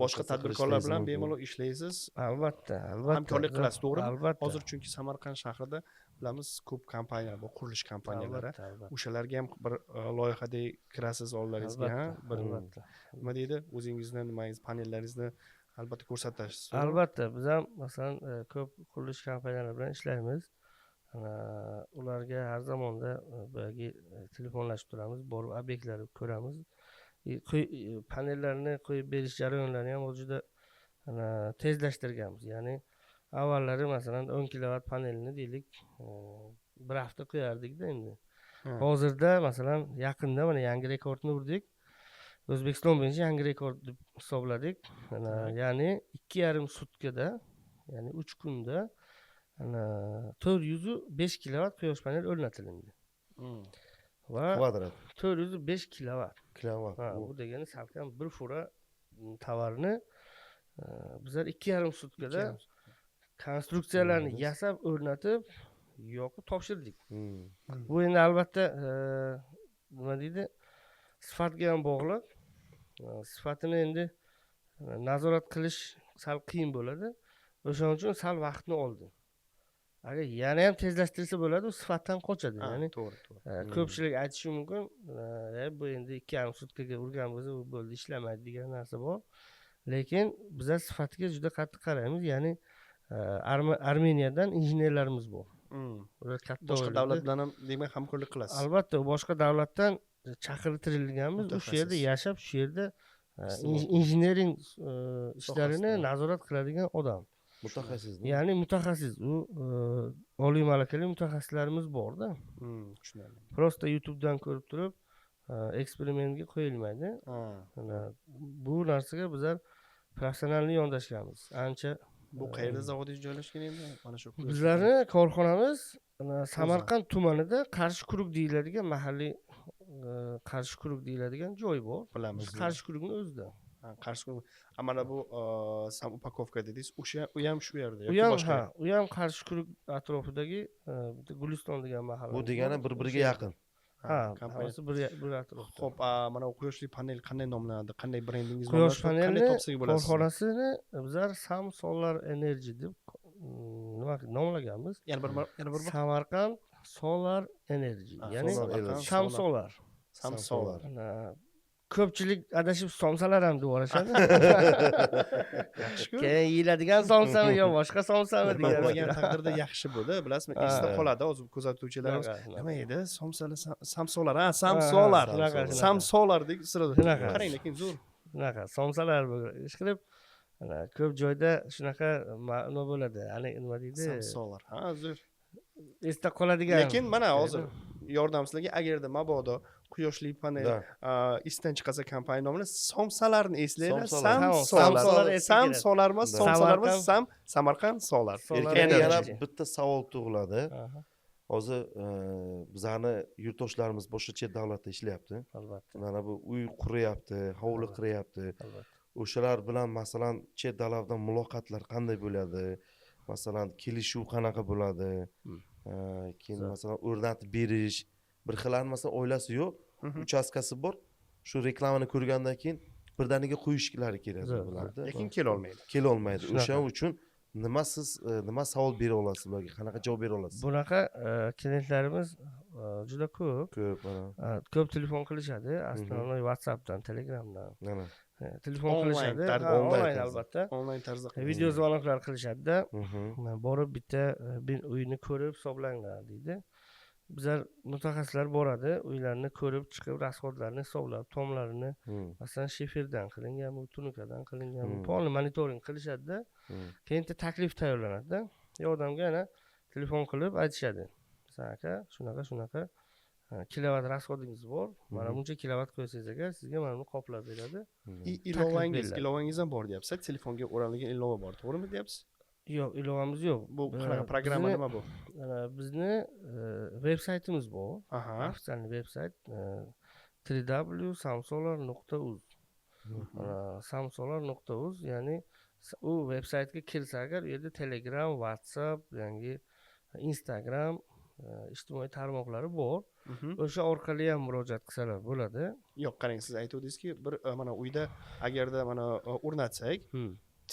boshqa tadbirkorlar bilan bemalol ishlaysiz. Albatta. Hamkorlik qilasiz, to'g'rimi? Albatta. Hozir chunki Samarqand shahrida bilamiz ko'p kompaniyalar bor, qurilish kompaniyalari. O'shalarga ham bir loyihada kirasiz oldlaringizga, bir nima deydi, o'zingizni nimangiz, panellaringizni albatta ko'rsatasiz. Albatta, biz ham masalan ko'p qurilish kompaniyalari bilan ishlaymiz. Ularga har zamonda boyagi telefonlashib turamiz, borib obyektlarni ko'ramiz. Panellarni qo'yib berish jarayonlarini ham juda tezlashtirganmiz. Ya'ni avvallari masalan 10 kilovat panelni deylik bir hafta qo'yardik-da endi. Hozirda masalan yaqinda mana yangi rekordni urdik. O'zbekiston bo'yicha yangi rekord deb hisobladik. Ya'ni 2,5 sutkada, ya'ni 3 kunda 405 kilovat quyosh panel o'rnatildi. Va kvadrat 405 kilovat. Bu degani salkam bir fura tovarni bizlar 2,5 sutkada konstruksiyalarni yasab o'rnatib yoqib topshirdik. Bu endi albatta nima deydi, sifatga ham bog'liq. Sifatini endi nazorat qilish sal qiyin bo'ladi. O'shaning uchun sal vaqtni oldi. agar yana ham tezlashtirsa bo'ladi, u sifatdan qochadi. Ya'ni to'g'ri. ko'pchilik aytishi mumkin, bu endi 2,5 sutkaga urganmiz, u bo'ldi, ishlamaydi degan narsa bor. Lekin bizlar sifatiga juda qattiq qaraymiz. Ya'ni Armeniyadan injenerlarimiz bor. Ular katta Boshqa davlat bilan ham demak hamkorlik qilasiz. Albatta, boshqa davlatdan chaqirtirilganmiz. Shu yerda yashab, shu yerda injenering ishlarini nazorat qiladigan odam. Mutaxassis. Ya'ni mutaxassis, u oliy malakali mutaxassislarimiz borda. Tushunarli. Prosta YouTube'dan ko'rib turib eksperimentga qo'yilmaydi. Bu narsaga bizlar professionalni yondashganmiz. Ancha. Bu qayerda zavodingiz joylashgan endi? Mana shu. Bizlarni korxonamiz Samarqand tumanida Qarshi-Quruq deyiladigan mahalliy Qarshi-Quruq deyiladigan joy bor. Bilamiz. Qarshi-Quruqning o'zida. Qarshi-Quruq. Mana bu sam upakovka dedingiz. U ham shu yerda yoki boshqa? U ham Qarshi-Quruq atrofidagi Guliston degan mahalla. Bu degani bir-biriga yaqin. Hammasi bir atrofda. Xo'p, mana u quyoshli panel qanday nomlanadi? Qanday brendingiz Quyosh qanday paneli topsaga bo'lasiz? korxonasini bizlar Sam Solar Energy deb nima nomlaganmiz? Yana bir Samarqand Solar Energy. Ya'ni Sam Solar. Sam Solar. Ko'pchilik adashib somsalar ham deb yuborishadi. Keyin yeyiladigan somsami yo boshqa somsami degan taqdirda yaxshi bo'ldi. Bilasizmi, esda qoladi hozir kuzatuvchilarimiz. Nima edi? Samsolar. Samsolar. Samsolar deb sirada. Qarang, lekin zo'r. Bunaqa somsalar ish qilib, ko'p joyda shunaqa nima bo'ladi. Ya'ni nima deydi? Samsolar. Zo'r. Esda qoladigan. Lekin mana hozir yordam sizlarga, agarda mabodo quyoshli panel isdan chiqasa kompaniya nomini somsalarni eslaylar. Samsolarmas, Samarqand Solar. Yana bitta savol tug'iladi. Hozir bizani yurtdoshlarimiz boshqa chet davlatda ishlayapti. Albatta. Mana bu uy quryapti, hovli qiryapti. O'shalar bilan masalan chet davlatdan muloqotlar qanday bo'ladi? Masalan, kelishuv qanaqa bo'ladi? Keyin masalan o'rnatib berish, bir xillarni masalan oilasi yo'q, uchastkasi bor. Shu reklamani ko'rgandan keyin birdaniga qo'yishlari kerak bo'ladi. Lekin kela olmaydi. O'shaning uchun nima savol bera olasiz ularga? Qanaqa javob bera olasiz? Bunaqa klientlarimiz juda ko'p. Ko'p telefon qilishadi, asnonoy WhatsAppdan, Telegramdan. Telefon qilishadi, onlayn albatta. Onlayn tarzda video zvonoklar qilishadi-da. Borib bitta uyni ko'rib hisoblanglar deydi. Bizlar mutaxassislar boradi, uylarni ko'rib chiqib, rasxodlarni hisoblab, tomlarini, masalan, shiferdan qilinganmi, tunukadan qilinganmi, polni monitoring qilishadi-da. Keyin taklif tayyorlanadi-da. Yordamga yana telefon qilib aytishadi. Masalan, aka, shunaqa kilovat rasxodingiz bor. Mana buncha kilovat qo'ysangiz agar sizga mana buni qoplab beradi. Ilovangiz ham bor deyapsiz. Telefonga o'ralgan ilova bor, to'g'rimi deyapsiz? Yo'q, ilovamiz yo'q. Bu qanaqa programma nima bu? Bizni veb-saytimiz bor. Ofitsial veb-sayt www.samsolar.uz. Samsolar.uz, ya'ni u veb-saytga kirsa agar, u yerda Telegram, WhatsApp, yangi Instagram ijtimoiy tarmoqlari bor. O'sha orqali ham murojaat qilsalar bo'ladi. Yo'q, qarang, siz aytdingizki, bir mana uyda agarda mana o'rnatsak,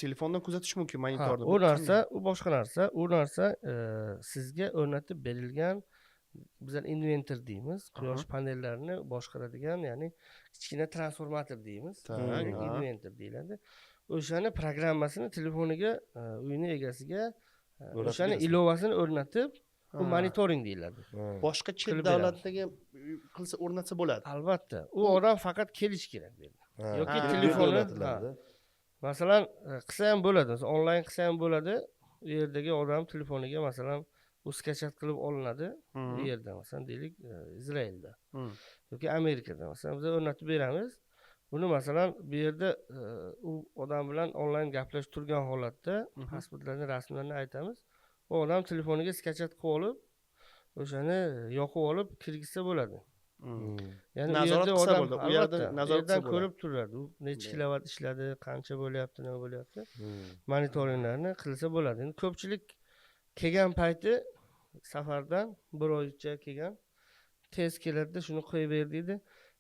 telefondan kuzatish mumkin monitorni. U narsa, u boshqa narsa. U narsa sizga o'rnatib berilgan, bizlar inventor deymiz, quyosh panellarini boshqaradigan, ya'ni kichkina transformator deymiz. Inventor deyiladi. O'shani programmasini telefoniga, uyning egasiga o'shani ilovasini o'rnatib, bu monitoring deyiladi. Boshqa chet davlatdagi qilsa o'rnatsa bo'ladi. Albatta. U odam faqat kelish kerak bu yerda. Yoki telefonni masalan qilsa ham bo'ladi, onlayn qilsa ham bo'ladi. U yerdagi odam telefoniga masalan u skachat qilib olinadi. Bu yerda masalan deylik Izraelda yoki Amerikada masalan biz o'rnatib beramiz. Buni masalan bu yerda u odam bilan onlayn gaplashib turgan holatda pasportlarni, rasmlarini aytamiz. U odam telefoniga skachat qilib olib, o'shani yoqib olib kirgizsa bo'ladi. Ya'ni nazorat qilsa bo'ldi. U yerda nazoratdan ko'rib turadi. U necha kilovat ishladi, qancha bo'lyapti, nima bo'lyapti. Monitoringlarni qilsa bo'ladi. Endi ko'pchilik kelgan payti safardan bir oycha kelgan, tez keladi, shuni qo'yib ber deydi.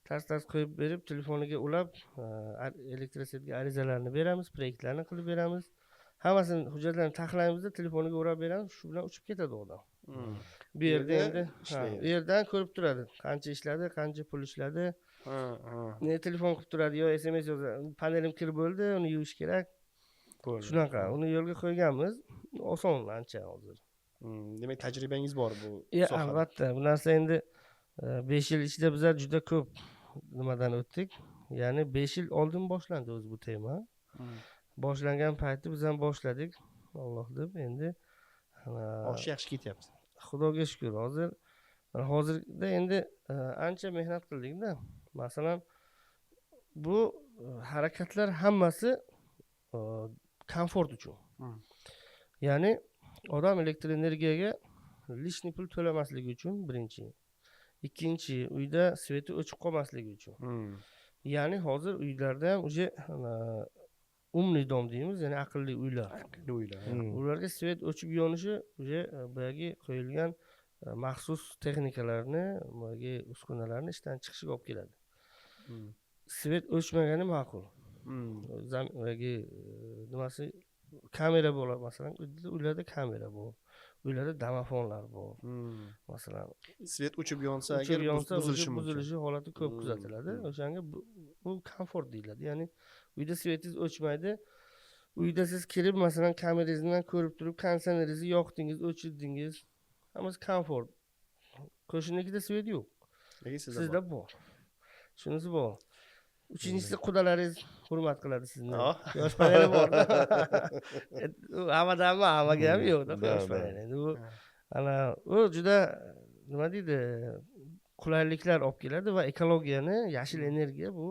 Tars qo'yib berib, telefoniga ulab, elektrosetiga arizalarni beramiz, proyektlarni qilib beramiz. hammasini hujjatlarni taxlaymizda telefoniga o'rab beramiz, shu bilan uchib ketadi odam. Bu yerda endi bu yerdan ko'rib turadi, qancha ishladi, qancha pul ishladi. Ne telefon qilib turadi, yo SMS yozadi, panelim kir bo'ldi, uni yuvish kerak. Shunaqa, uni yo'lga qo'yganmiz. Oson ancha hozir. Demak, tajribangiz bor bu sohada. Albatta, bu narsa endi 5 yil ichida bizlar juda ko'p nimadan o'tdik. Ya'ni 5 yil oldin boshlandi o'zi bu tema. Boshlangan payti biz ham boshladik. Alloh deb endi yaxshi ketyapti. Xudoga shukr. Hozirda endi ancha mehnat qildik-da. Masalan, bu harakatlar hammasi komfort uchun. Ya'ni odam elektr energiyaga lishni pul to'lamasligi uchun birinchi. Ikkinchi, uyda sveti o'chib qolmasligi uchun. Ya'ni hozir uylarda ham uje umli dom deymiz, ya'ni aqlli uylar. Ularga svet o'chib yonishi uje boyagi qo'yilgan maxsus texnikalarni, boyagi uskunalarni ishdan chiqishiga olib keladi. Svet o'chmagani ma'qul. Boyagi nimasi kamera bo'ladi, masalan, uylarda kamera bor. Uylarda domofonlar bor. Masalan, svet o'chib yonsa, agar buzilishi holati ko'p kuzatiladi. O'shanga bu komfort deyiladi. Ya'ni uyda svetingiz o'chmaydi. Uyda siz kirib, masalan, kamerangizdan ko'rib turib, konditsioneringizni yoqdingiz, o'chirdingiz. Hammasi komfort. Qo'shninikida svet yo'q. Sizda bor. Shunisi bor. Uchinchisi, qudalaringiz hurmat qiladi sizni. Yosh paneli bor. Hammaga ham yo'q-da yosh paneli. Endi bu u juda nima deydi, qulayliklar olib keladi va ekologiyani, yashil energiya bu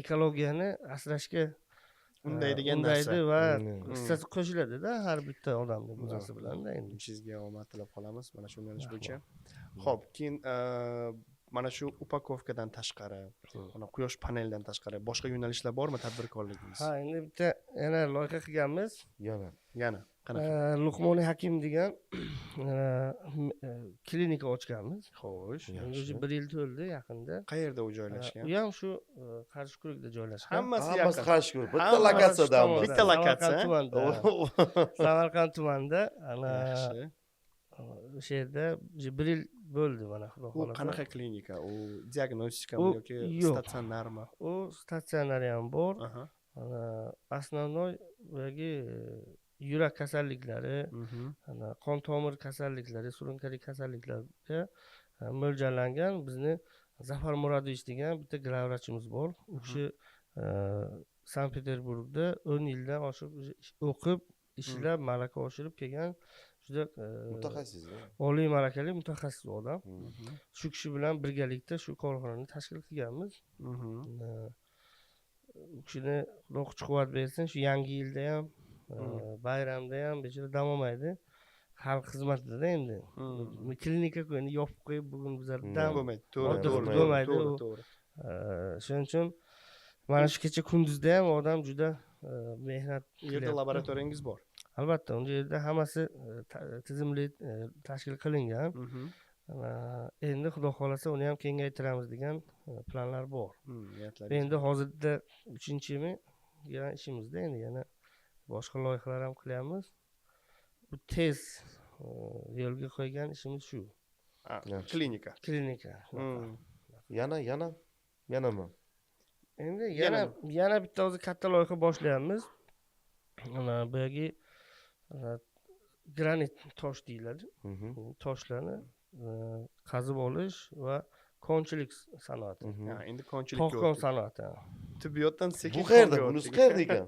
ekologiyani asrashga undaydigan narsa va hissasi qo'shiladi-da har bitta odamning bunisi bilan-da. Endi sizga omad tilab qolamiz mana shu yo'nalish bo'yicha. Xo'p, keyin mana shu upakovkadan tashqari, mana quyosh panelidan tashqari boshqa yo'nalishlar bormi tadbirkorligimiz? Ha, endi bitta yana loyiha qilganmiz. Yana qanaqa? Luqmoniy Hakim degan klinika ochganmiz. Xo'sh, endi 1 yil to'ldi yaqinda. Qayerda u joylashgan? U ham shu Qarshikulikda joylashgan. Hammasi yaqin. Qarshikuruk. Bitta lokatsiyada. Bitta lokatsiya. Samarqand tumanida, Yaxshi. o'sha yerda 1 yil bo'ldi mana xudo U xolasa. qanaqa klinika? U diagnostikami yoki statsionarmi? U statsionari ham bor. Основной yoki yurak kasalliklari, qon tomir kasalliklari, surunkali kasalliklarga mo'ljallangan bizni Zafar Muradovich degan bitta glavvrachimiz bor. U kishi Sankt Peterburgda 10 yildan oshiq o'qib, ishlab, malaka oshirib kelgan juda mutaxassis. Oliy malakali mutaxassis odam. Shu kishi bilan birgalikda shu korxonani tashkil qilganmiz. U kishini Xudo kuch-quvvat bersin, shu yangi yilda ham, bayramda ham bechora dam olmaydi. Xalq xizmatida endi. Klinika-ku endi yopib qo'yib bugun bizlar dam bo'lmaydi. To'g'ri. Shuning uchun mana shu kecha kunduzda ham odam juda mehnat qilyapti. Yerda laboratoriyangiz bor. Albatta, unda yerda hammasi tizimli tashkil qilingan. Endi xudo xolasa uni ham kengaytiramiz degan planlar bor. Endi hozirda 3-yilmi degan ishimizda endi yana boshqa loyihalar ham qilyapmiz. Bu tez yo'lga qo'ygan ishimiz shu. Klinika. Yanami? Endi yana bitta o'zi katta loyiha boshlayapmiz. Boyagi granit tosh deyiladi. Toshlarni qazib olish va konchilik sanoati. Endi konchilik to'xkom sanoati. Tibbiyotdan sekin. Bu qayerda? Bunisi qayerda ekan?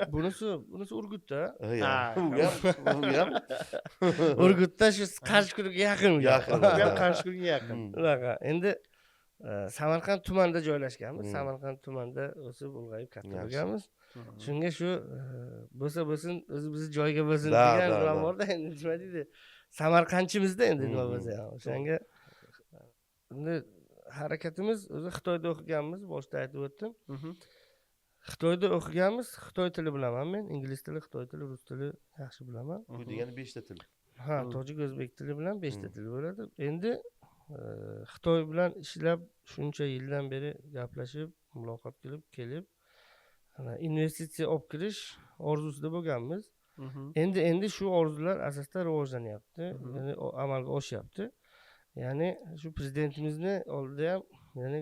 Bunisi Urgutda. Bu ham Urgutda shu Qarshikulikka yaqin. Bu ham Qarshikulikka yaqin. Unaqa. Endi Samarqand tumanida joylashganmiz. Samarqand tumanida o'sib ulg'ayib katta bo'lganmiz. Shunga shu bo'lsa bo'lsin, o'zi bizni joyiga bo'lsin degan nima bor-da, endi nima deydi? Samarqandchimizda endi nima bo'lsa ham. O'shanga endi harakatimiz o'zi Xitoyda o'qiganmiz, boshida aytib o'tdim. Xitoyda o'qiganmiz, Xitoy tili bilaman men, ingliz tili, Xitoy tili, rus tili yaxshi bilaman. Bu degani 5 ta til. Ha, tojik, o'zbek tili bilan 5 ta til bo'ladi. Endi Xitoy bilan ishlab shuncha yildan beri gaplashib, muloqot qilib kelib, investitsiya olib kirish orzusida bo'lganmiz. Endi shu orzular asosida rivojlanyapti, ya'ni amalga oshyapti. Ya'ni shu prezidentimizni oldida ham ya'ni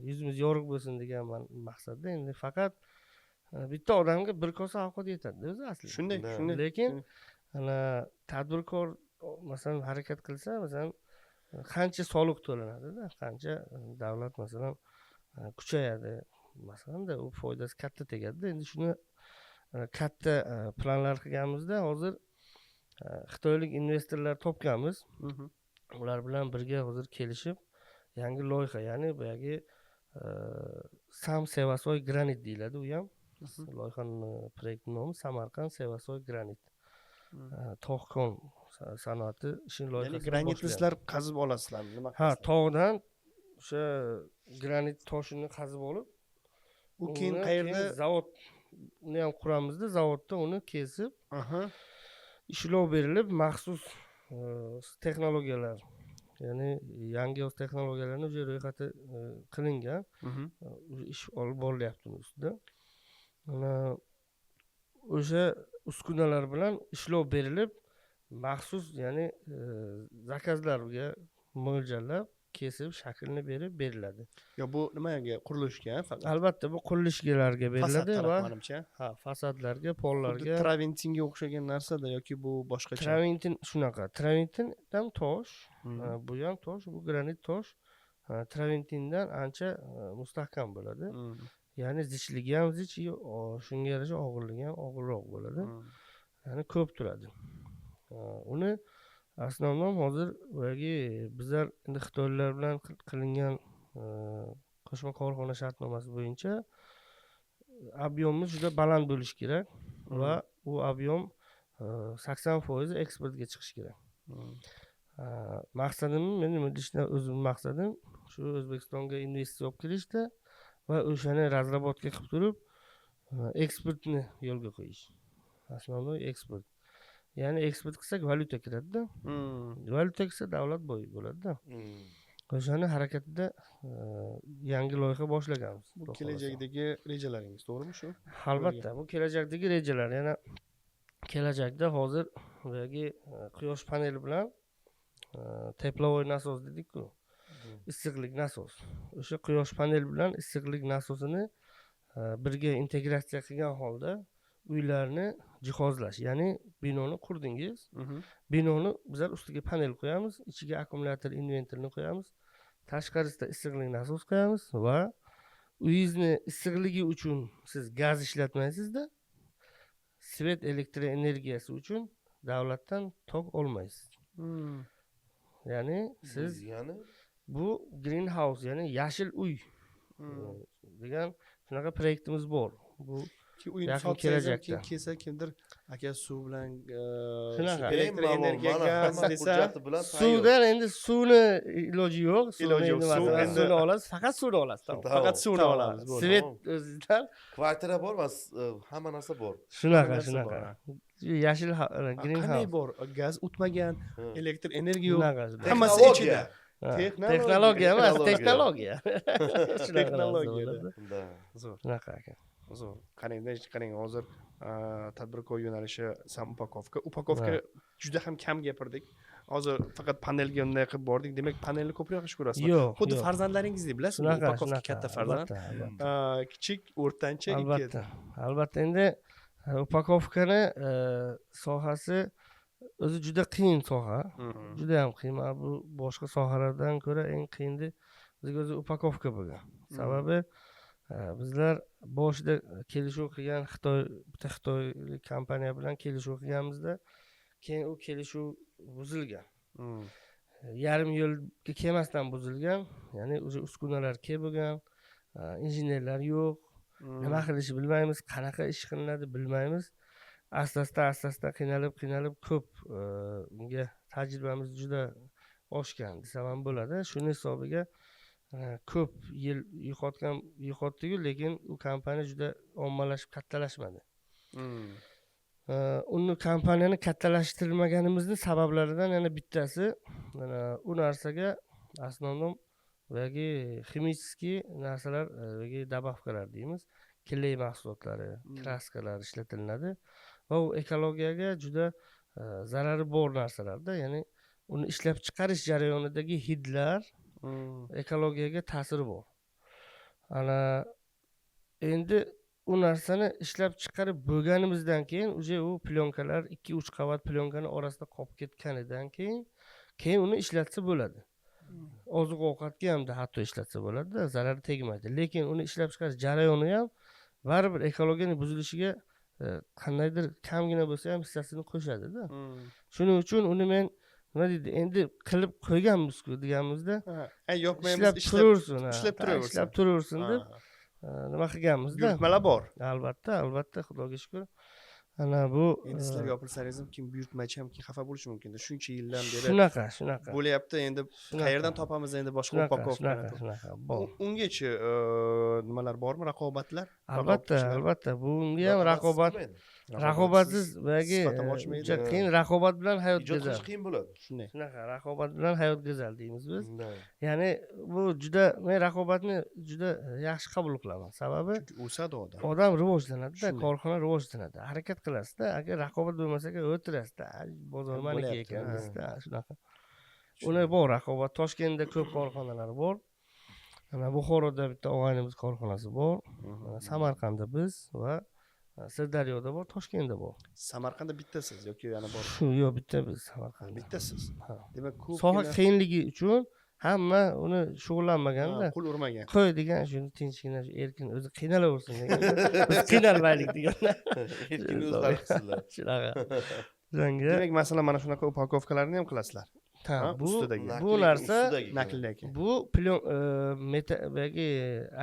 yuzimiz yorug' bo'lsin degan maqsadda endi faqat bitta odamga bir kosa ovqat yetadi o'zi aslida. Shunday. Lekin ana tadbirkor masalan harakat qilsa, masalan qancha soliq to'lanadi-da, qancha davlat masalan kuchayadi, masalanda u foydasi katta tegadi-da. Endi shuni katta planlar qilganmizda, hozir xitoylik investorlar topganmiz. Ular bilan birga hozir kelishib yangi loyiha, ya'ni boyagi Sam Sevasoy granit deyiladi, u ham loyihaning proyekti nomi Samarqand Sevasoy granit. Tog'kon sanoati ishini loyihasi. Ya'ni granitni sizlar qazib olasizlarmi? Nima? Ha, tog'dan o'sha granit toshini qazib olib, u keyin qayerda zavodni ham quramizda, zavodda uni kesib, ishlov berilib, maxsus texnologiyalar, ya'ni yangi texnologiyalarni o'sha ro'yxati qilingan, ish olib borilyapti uning ustida. O'sha uskunalar bilan ishlov berilib, maxsus ya'ni zakazlarga mo'ljallab kesib shaklini berib beriladi. Yo, bu nimaga? Qurilishga faqat? Albatta, bu qurilishlarga beriladi va manimcha. pollarga, pollarga. Traventinga o'xshagan narsada yoki bu boshqacha? Traventin shunaqa. Traventin ham tosh, bu ham tosh, bu granit tosh. Traventindan ancha mustahkam bo'ladi. Ya'ni zichligi ham zich, shunga yarasha og'irligi ham og'irroq bo'ladi. Ya'ni ko'p turadi. Uni asnonom hozir boyagi bizlar endi xitoylar bilan qilingan qo'shma korxona shartnomasi bo'yicha ob'yomimiz juda baland bo'lishi kerak va u ob'yom 80% eksportga chiqishi kerak. Maqsadim, mening o'zimning maqsadim shu O'zbekistonga investitsiya olib kelishda va o'shani razraботка qilib turib eksportni yo'lga qo'yish. Asosiy eksport. Ya'ni eksport qilsak valyuta kiradi-da. Valyuta kirsa davlat boy bo'ladi-da. O'shani harakatida yangi loyiha boshlaganmiz. Bu kelajakdagi rejalaringiz, to'g'rimi shu? Albatta, bu kelajakdagi rejalar. Yana kelajakda hozir boyagi quyosh paneli bilan teplovoy nasos dedik-ku. Issiqlik nasos. O'sha quyosh panel bilan issiqlik nasosini birga integratsiya qilgan holda uylarni jihozlash, ya'ni binoni qurdingiz, binoni bizlar ustiga panel qo'yamiz, ichiga akkumulyator, invertorni qo'yamiz, tashqarisida issiqlik nasos qo'yamiz va uyingizni issiqligi uchun siz gaz ishlatmaysizda, svet elektr energiyasi uchun davlatdan tok olmaysiz. Ya'ni siz bu greenhouse, ya'ni yashil uy degan shunaqa proyektimiz bor. Bu yaqin kelajakda kelsa kimdir aka suv bilan elektr energiya, gaz desa, suvdan endi suvni iloji yo'q. Suvni olasiz, faqat suvni olasiz. Faqat suvni olamiz. Svet o'zidan kvartira bor va hamma narsa bor. Shunaqa. Yashil greenhouse. Qanday bor? Gaz o'tmagan, elektr energiya yo'q. Hammasi ichida. Texnologiya emas, texnologiya. Texnologiya. Zo'r. Shunaqa aka. Zo'r. Qarang, hozir tadbirkor yo'nalishi sam upakovka juda ham kam gapirdik. Hozir faqat panelga unday qilib bordik. Demak, panelni ko'proq ish ko'rasizlar. Yo'q. Xuddi farzandlaringizdek bilasizmi? Upakovka katta farzand. Kichik, o'rtancha, Albatta, endi upakovkani sohasi o'zi juda qiyin soha. Juda ham qiyin. Bu boshqa sohalardan ko'ra eng qiyini bizga o'zi upakovka bo'lgan. Sababi bizlar boshida kelishuv qilgan bitta xitoylik kompaniya bilan kelishuv qilganmizda, keyin u kelishuv buzilgan. Yarim yo'lga kelmasdan buzilgan. Ya'ni o'sha uskunalar bo'lgan, injenerlar yo'q. Nima qilishni bilmaymiz, qanaqa ish qilinadi bilmaymiz. Asta-asta qiynalib ko'p unga tajribamiz juda oshgan desam ham bo'ladi. Shuning hisobiga ko'p yil yo'qotdik-ku, lekin u kompaniya juda ommalashib kattalashmadi. Uni kompaniyani kattalashtirmaganimizning sabablaridan yana bittasi u narsaga asnonom yoki ximiskiy narsalar yoki добавкалар deymiz, kley mahsulotlari, kraskalar ishlatilinadi va u ekologiyaga juda zarari bor narsalarda, ya'ni uni ishlab chiqarish jarayonidagi hidlar ekologiyaga ta'siri bor. Ana endi u narsani ishlab chiqarib bo'lganimizdan keyin u plyonkalar 2-3 qavat plyonkani orasida qolib ketganidan keyin uni ishlatsa bo'ladi. Oziq ovqatga ham hatto ishlatsa bo'ladi, zarari tegmaydi. Lekin uni ishlab chiqarish jarayoni ham baribir ekologiyaning buzilishiga qandaydir kamgina bo'lsa ham hissasini qo'shadi-da. Shuning uchun uni men nima deydi, endi qilib qo'yganmiz-ku deganimizda, yopmaymiz, ishlab turaversin deb nima qilganmiz-da. Buyurtmalar bor. Albatta, Xudoga shukr. Ana bu endi sizlar yopilsangiz ham kim buyurtmachi ham kim xafa bo'lishi mumkin. Shuncha yildan beri shunaqa bo'lyapti. Endi qayerdan topamiz endi boshqa upakovkani? Shunaqa bor. Ungacha nimalar bormi, raqobatlar? Albatta, bunga ham raqobatsiz uncha qiyin, raqobat bilan hayot go'zal. qiyin bo'ladi. Shunaqa raqobat bilan hayot go'zal deymiz biz. Ya'ni bu men raqobatni juda yaxshi qabul qilaman. Sababi o'sadi odam. Odam rivojlanadi-da, korxona rivojlanadi. Harakat qilasizda, agar raqobat bo'lmasa o'tirasizda, bozor meniki ekan desizda, shunaqa. Uni bor raqobat. Toshkentda ko'p korxonalar bor. Ana Buxoroda bitta og'aynimiz korxonasi bor. Samarqandda biz va Sirdaryoda bor, Toshkentda bor. Samarqandda bittasiz yoki yana bor? Yo'q, bitta biz Samarqandda. Bittasiz. Demak, ko'p soha qiyinligi uchun hamma uni shug'ullanmaganda, qo'l urmagan. Qo'y degan shuni tinchgina, erkin o'zi qiynalaversin degan. Biz qiynalmaylik deganlar. Erkin o'zlari qilsinlar. Shunaqa. Demak, masalan, mana shunaqa upakovkalarni ham qilasizlar. Bu narsa nakldagi. Bu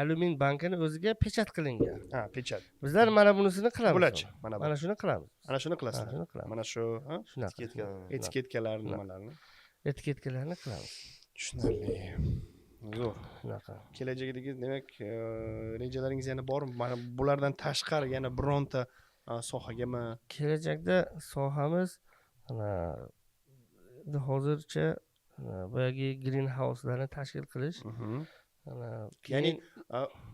alyumin bankini o'ziga pechat qilingan. Pechat. Bizlar mana bunisini qilamiz. Bo'lachi. Mana shuni qilamiz. Ana shuni qilasizlar. Mana shu etiketkalar nimalarni? Etiketkalarni qilamiz. Tushunarli. Zo'r. Shunaqa. Kelajakdagi demak, rejalaringiz yana bormi? Mana bulardan tashqari yana bironta sohagami? Kelajakda sohamiz hozircha boyagi green house'larni tashkil qilish. Ya'ni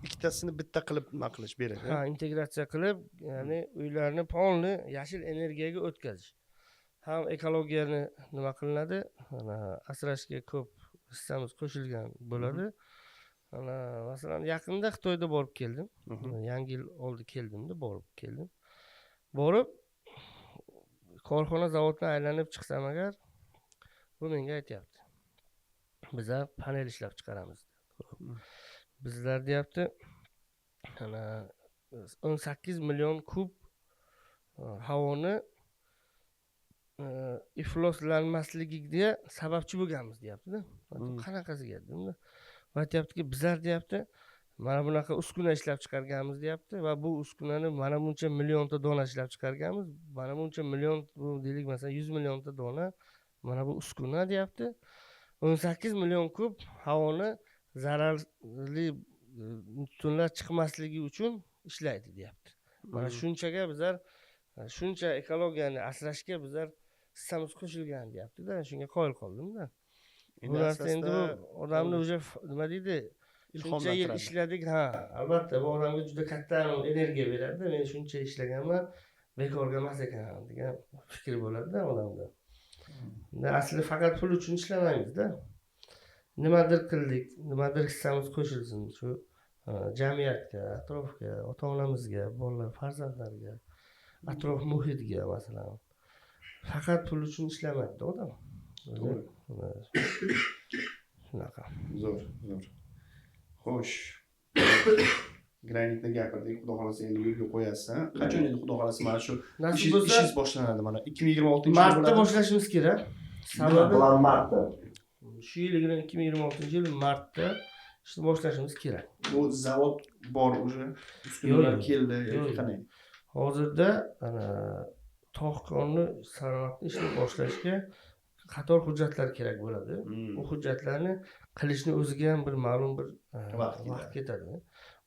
ikkitasini bitta qilib nima qilish beradi. Integratsiya qilib, ya'ni uylarni polni yashil energiyaga o'tkazish. Ham ekologiyani nima qilinadi? Asrashga ko'p hissamiz qo'shilgan bo'ladi. Masalan, yaqinda Xitoyda borib keldim. Yangi yil oldi keldimda, borib keldim. Borib korxona zavoddan aylanib chiqsam agar, bu menga aytyapti. Bizlar panel ishlab chiqaramiz. Bizlar deyapti, 18 million kub havoni ifloslanmasligiga sababchi bo'lganmiz deyapti-da. Qanaqasiga dedimda. Aytyaptiki, bizlar deyapti, mana bunaqa uskuna ishlab chiqarganmiz deyapti va bu uskunani mana buncha millionta dona ishlab chiqarganmiz. Mana buncha million, deylik masalan 100 millionta dona mana bu uskuna deyapti. 18 million kub havoni zararli tutunlar chiqmasligi uchun ishlaydi deyapti. Mana shunchaga bizlar shuncha ekologiyani asrashga bizlar hissamiz qo'shilgan deyapti-da. Shunga qoyil qoldim-da. Bu narsa endi bu odamni o'sha nima deydi? Shuncha yil ishladik, albatta bu odamga juda katta energiya beradi. Men shuncha ishlaganman, bekorga emas ekan degan fikr bo'ladi-da odamda. Asli faqat pul uchun ishlamaymiz-da. Nimadir qildik, nimadir hissamiz qo'shilsin shu jamiyatga, atrofga, ota-onamizga, bolalar, farzandlarga, atrof muhitga masalan. Faqat pul uchun ishlamaydi odam. Shunaqa. Zo'r. Xo'sh. Granitni gapirdik, xudo xolasa endi yo'lga qo'yasiz. Qachon endi xudo xolasa mana shu ishingiz boshlanadi? Mana 2026-yil martda boshlashimiz kerak. Sababi martda. Shu yil 2026-yil martda ishni boshlashimiz kerak. Bu zavod bor уже, uskunalar keldi yoki qanday? Hozirda ana tog'konni sanoatni ishni boshlashga qator hujjatlar kerak bo'ladi. U hujjatlarni qilishni o'ziga ham bir ma'lum bir vaqt ketadi.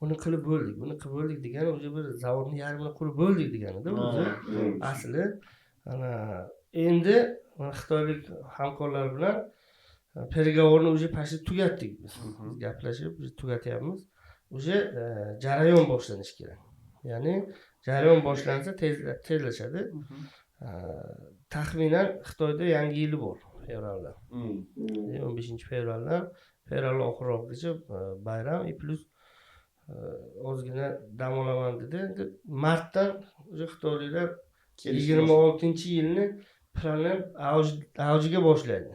Uni qilib bo'ldik degani o'zi bir zavodni yarmini qurib bo'ldik degani-da o'zi. Asli ana endi xitoylik hamkorlar bilan переговорni уже почти tugatdik biz. Gaplashib tugatyapmiz. Уже jarayon boshlanishi kerak. Ya'ni jarayon boshlansa tezlashadi. Taxminan Xitoyda yangi yili bor fevralda. 15-fevraldan fevral oxirigacha bayram, plus ozgina dam olaman dedi. Endi martdan o'sha xitoyliklar 26-yilni planlab avjiga boshlaydi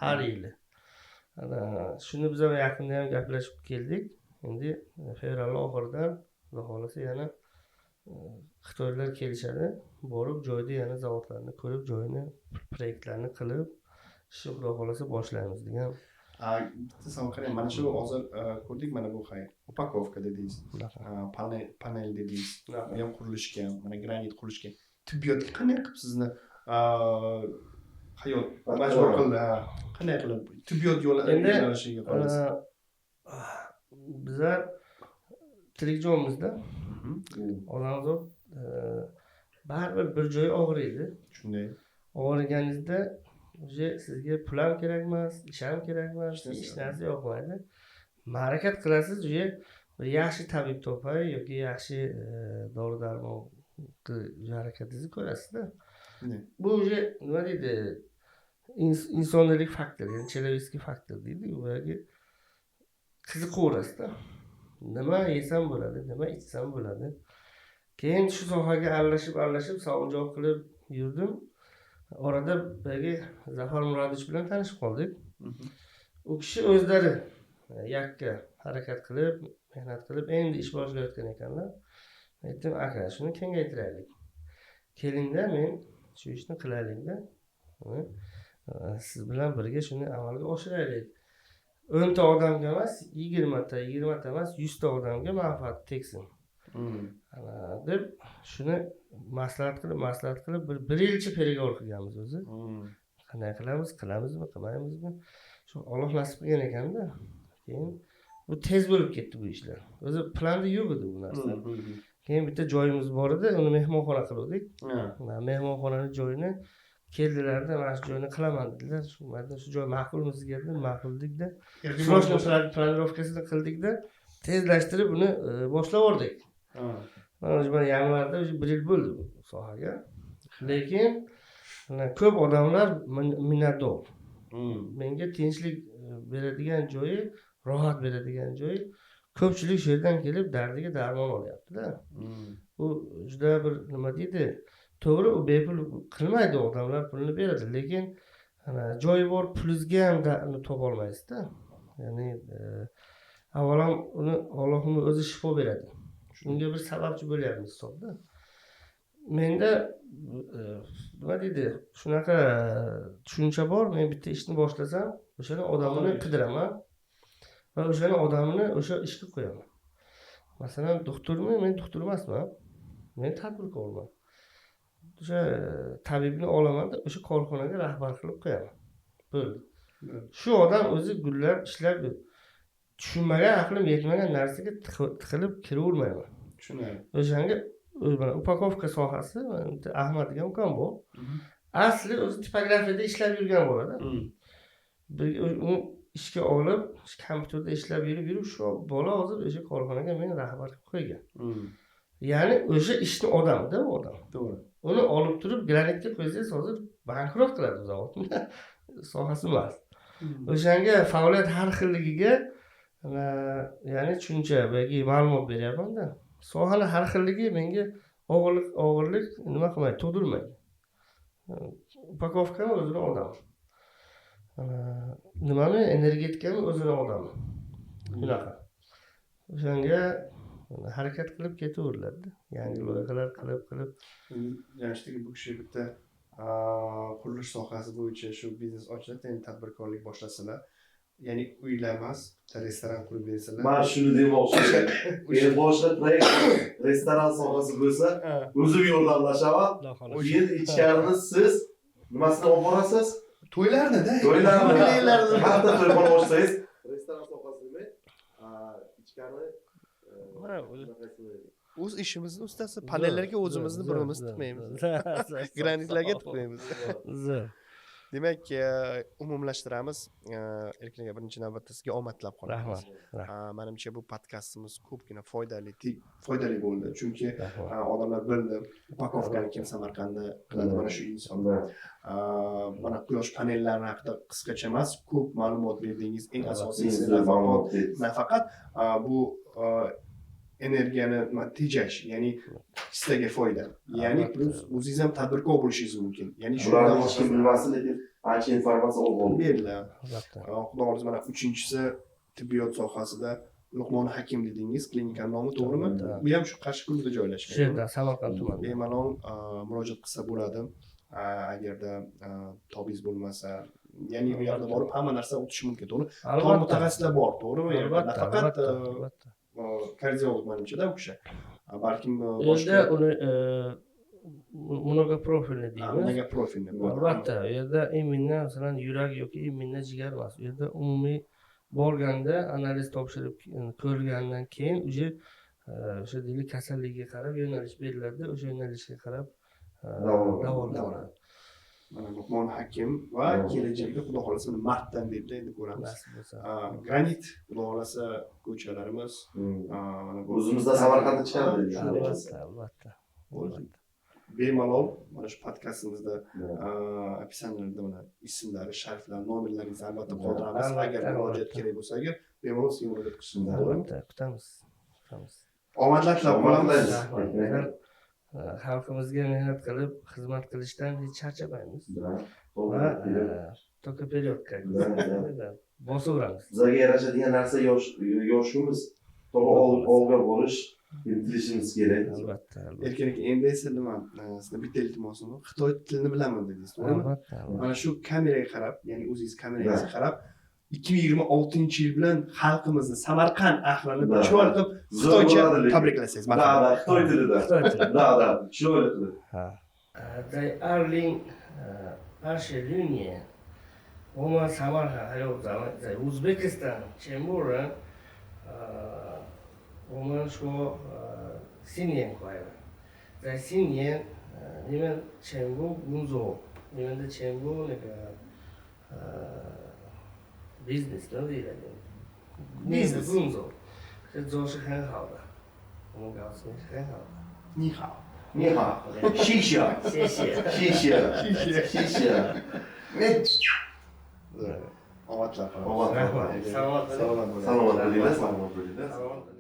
har yili. Shuni biz ham yaqinda ham gaplashib keldik. Endi fevral oxiridan Xudo xolasa yana xitoyliklar kelishadi. Borib joyda yana zavodlarni ko'rib, joyini proyektlarni qilib, ishni Xudo xolasa boshlaymiz degan. Bitta savol qarang, mana shu hozir ko'rdik, mana bu upakovka dedingiz, panel dedingiz, bu ham qurilishga, mana granit qurishga, tibbiyotga qanday qilib sizni hayot majbur qildi? Qanday qilib tibbiyot yo'nalishiga qo'yasiz? Bizlar tirik joyimizda odamzod baribir bir joyi og'riydi. Shunday. Og'riganingizda sizga pul ham kerak emas, ish ham kerak emas, hech narsa yoqmaydi. Harakat qilasiz, bir yaxshi tabib topay yoki yaxshi dori-darmon harakatingizni ko'rasizda. Bu nima deydi? Insoniylik faktor, ya'ni человеческий faktor deydi. Ularga qiziqaverasizda. Nima yesam bo'ladi, nima ichsam bo'ladi. Keyin shu sohaga aralashib savunjoq qilib yurdim. Orada Zafar Muradovich bilan tanishib qoldik. U kishi o'zlari yakka harakat qilib, mehnat qilib, endi ish boshlayotgan ekanlar. Aytdim, aka, shuni kengaytiraylik. Kelingda, men shu ishni qilaylikda. Siz bilan birga shuni amalga oshiraylik. 10 ta odamga emas, 20 ta emas, 100 ta odamga manfaat tegsin. Deb shuni maslahat qilib bir yilcha переговор qilganmiz o'zi. Qanday qilamizmi, qilmaymizmi? Shu Alloh nasib qilgan ekanda. Keyin bu tez bo'lib ketdi bu ishlar. O'zi planda yo'q edi bu narsa. Keyin bitta joyimiz bor edi, uni mehmonxona qildik. Mehmonxonaning joyini keldilarda, mana shu joyni qilaman dedilar. Shu joy ma'qulmi sizga dedim, ma'quldikda. Srochniy planirovkasini qildikda, tezlashtirib uni boshlab yubordik. Mana yanvarda 1 yil bo'ldi bu sohaga. Lekin ko'p odamlar minnatdor. Menga tinchlik beradigan joyi, rohat beradigan joyi, ko'pchilik shu yerdan kelib dardiga darmon olyapti-da. Bu juda bir nima deydi? To'g'ri, u bepul qilmaydi, odamlar pulni beradi, lekin joyi bor, pulingizga ham topa olmaysiz-da. Ya'ni avvalo uni Allohning o'zi shifo beradi. Shunga bir sababchi bo'lyapmiz hisobda. Menda nima deydi? Shunaqa tushuncha bor, men bitta ishni boshlasam, o'shani odamini qidiraman va o'shani odamini o'sha ishga qo'yaman. Masalan, doktormi? Men doktor emasman. Men tadbirkorman. O'sha tabibni olaman-da, o'sha korxonaga rahbar qilib qo'yaman. Bo'ldi. Shu odam o'zi gullab ishlab tushunmagan, aqlim yetmagan narsaga tiqilib kiravermayman. Tushunadi. O'shanga mana upakovka sohasi, Ahmad degan ukam bor. Asli o'zi tipografiyada ishlab yurgan bo'ladi. Uni ishga olib, kompyuterda ishlab yurib, shu bola hozir o'sha korxonaga meni rahbar qilib qo'ygan. Ya'ni o'sha ishni odam-da u odam. To'g'ri. Uni olib turib granitga qo'ysangiz hozir bankrot qiladi zavodni. Sohasi emas. O'shanga faoliyat har xilligiga ya'ni tushuncha yoki ma'lumot beryapman-da. Sohani har xilligi menga og'irlik nima qilmaydi, tug'dirmaydi. Upakovka o'zini odami. Nimami energetikami o'zini odami. Shunaqa. O'shanga harakat qilib ketaveriladi. Yangi loyihalar qilib. Jamshidga bu kishi bitta qurilish sohasi bo'yicha shu biznes ochib, endi tadbirkorlik boshlasalar, ya'ni uylar emas, restoran qurib bersalar. Men shuni demoqchiman. Eğer boshqa proyekt restoran sohasi bo'lsa, o'zim yordamlashaman. Keyin ichkarini siz nimasini olib borasiz? To'ylarni-da. To'ylarni. Hatta to'y qilib olsangiz, restoran sohasi demak, ichkarini o'z ishimizni ustasi, panellarga o'zimizni birimiz tiqmaymiz. Granitlarga tiqmaymiz. Demak, umumlashtiramiz. Erkin aka, birinchi navbatda sizga omad tilab qolamiz. Rahmat. Menimcha bu podkastimiz ko'pgina foydali bo'ldi. Chunki odamlar bildi, upakovkani kim Samarqandda qiladi, mana shu insonlar. Mana quyosh panellari haqida qisqacha emas, ko'p ma'lumot berdingiz. Eng asosiysi nafaqat bu energiyani tejash, ya'ni hissaga foyda. Ya'ni plus o'zingiz ham tadbirkor bo'lishingiz mumkin. Ya'ni shularni hech kim bilmasin, lekin ancha informatsiya olib beriladi. Xudo xohlasa, mana uchinchisi tibbiyot sohasida Luqmon Hakim dedingiz, klinika nomi to'g'rimi? Bu ham shu Qarshi klubida joylashgan. Shu yerda Samarqand tumanida. Bemalol murojaat qilsa bo'ladi. Agarda tobingiz bo'lmasa, ya'ni u yerga borib hamma narsa o'tishi mumkin, to'g'ri? Albatta mutaxassislar bor, to'g'rimi? Nafaqat kardiolog menimcha-da u kishi. Balkim boshqa uni monoprofilni deymiz. Monoprofilni. Albatta, u yerda imminni, masalan, yurak yoki imminni jigar emas. U yerda umumiy borganda analiz topshirib ko'rgandan keyin uje o'sha deylik kasalligiga qarab yo'nalish beriladi, o'sha yo'nalishga qarab davolanadi. Mana Luqmon Hakim va kelajakda xudo xolasa martdan deb endi ko'ramiz. Granit xudo xolasa ko'chalarimiz mana o'zimizda Samarqandda chiqadi. Albatta. Bemalol mana shu podkastimizda opisaniyada mana ismlari, sharflar, nomerlaringizni albatta qoldiramiz. Agar murojaat kerak bo'lsa, bemalol sizga murojaat qilishingiz mumkin. Albatta, kutamiz. Omadlar tilab qolamiz. Xalqimizga mehnat qilib xizmat qilishdan hech charchamaymiz va только периодка bosaveramiz. Bizlarga yarashadigan narsa yoshimiz to'g'ri olg'a borish intilishimiz kerak. Albatta. Erkin aka, endi esa nima, sizdan bitta iltimosim bor. Xitoy tilini bilaman dedingiz, to'g'rimi? Albatta. Mana shu kameraga qarab, ya'ni o'zingiz kamerangizga qarab 2026-yil bilan xalqimizni, Samarqand ahlini chuval qilib xitoycha tabriklasangiz. Xitoy tilida. Da, chuval tilida.在2020年，我们萨马尔还有咱们在乌兹别克斯坦全部人，我们说新年快乐。在新年，你们全部工作，你们的全部那个business 都对的，你的工作，这都是很好的，我们告诉你是很好的。你好，你好，谢谢，谢谢，谢谢，谢谢。Omadlar. Salomat bo'ling.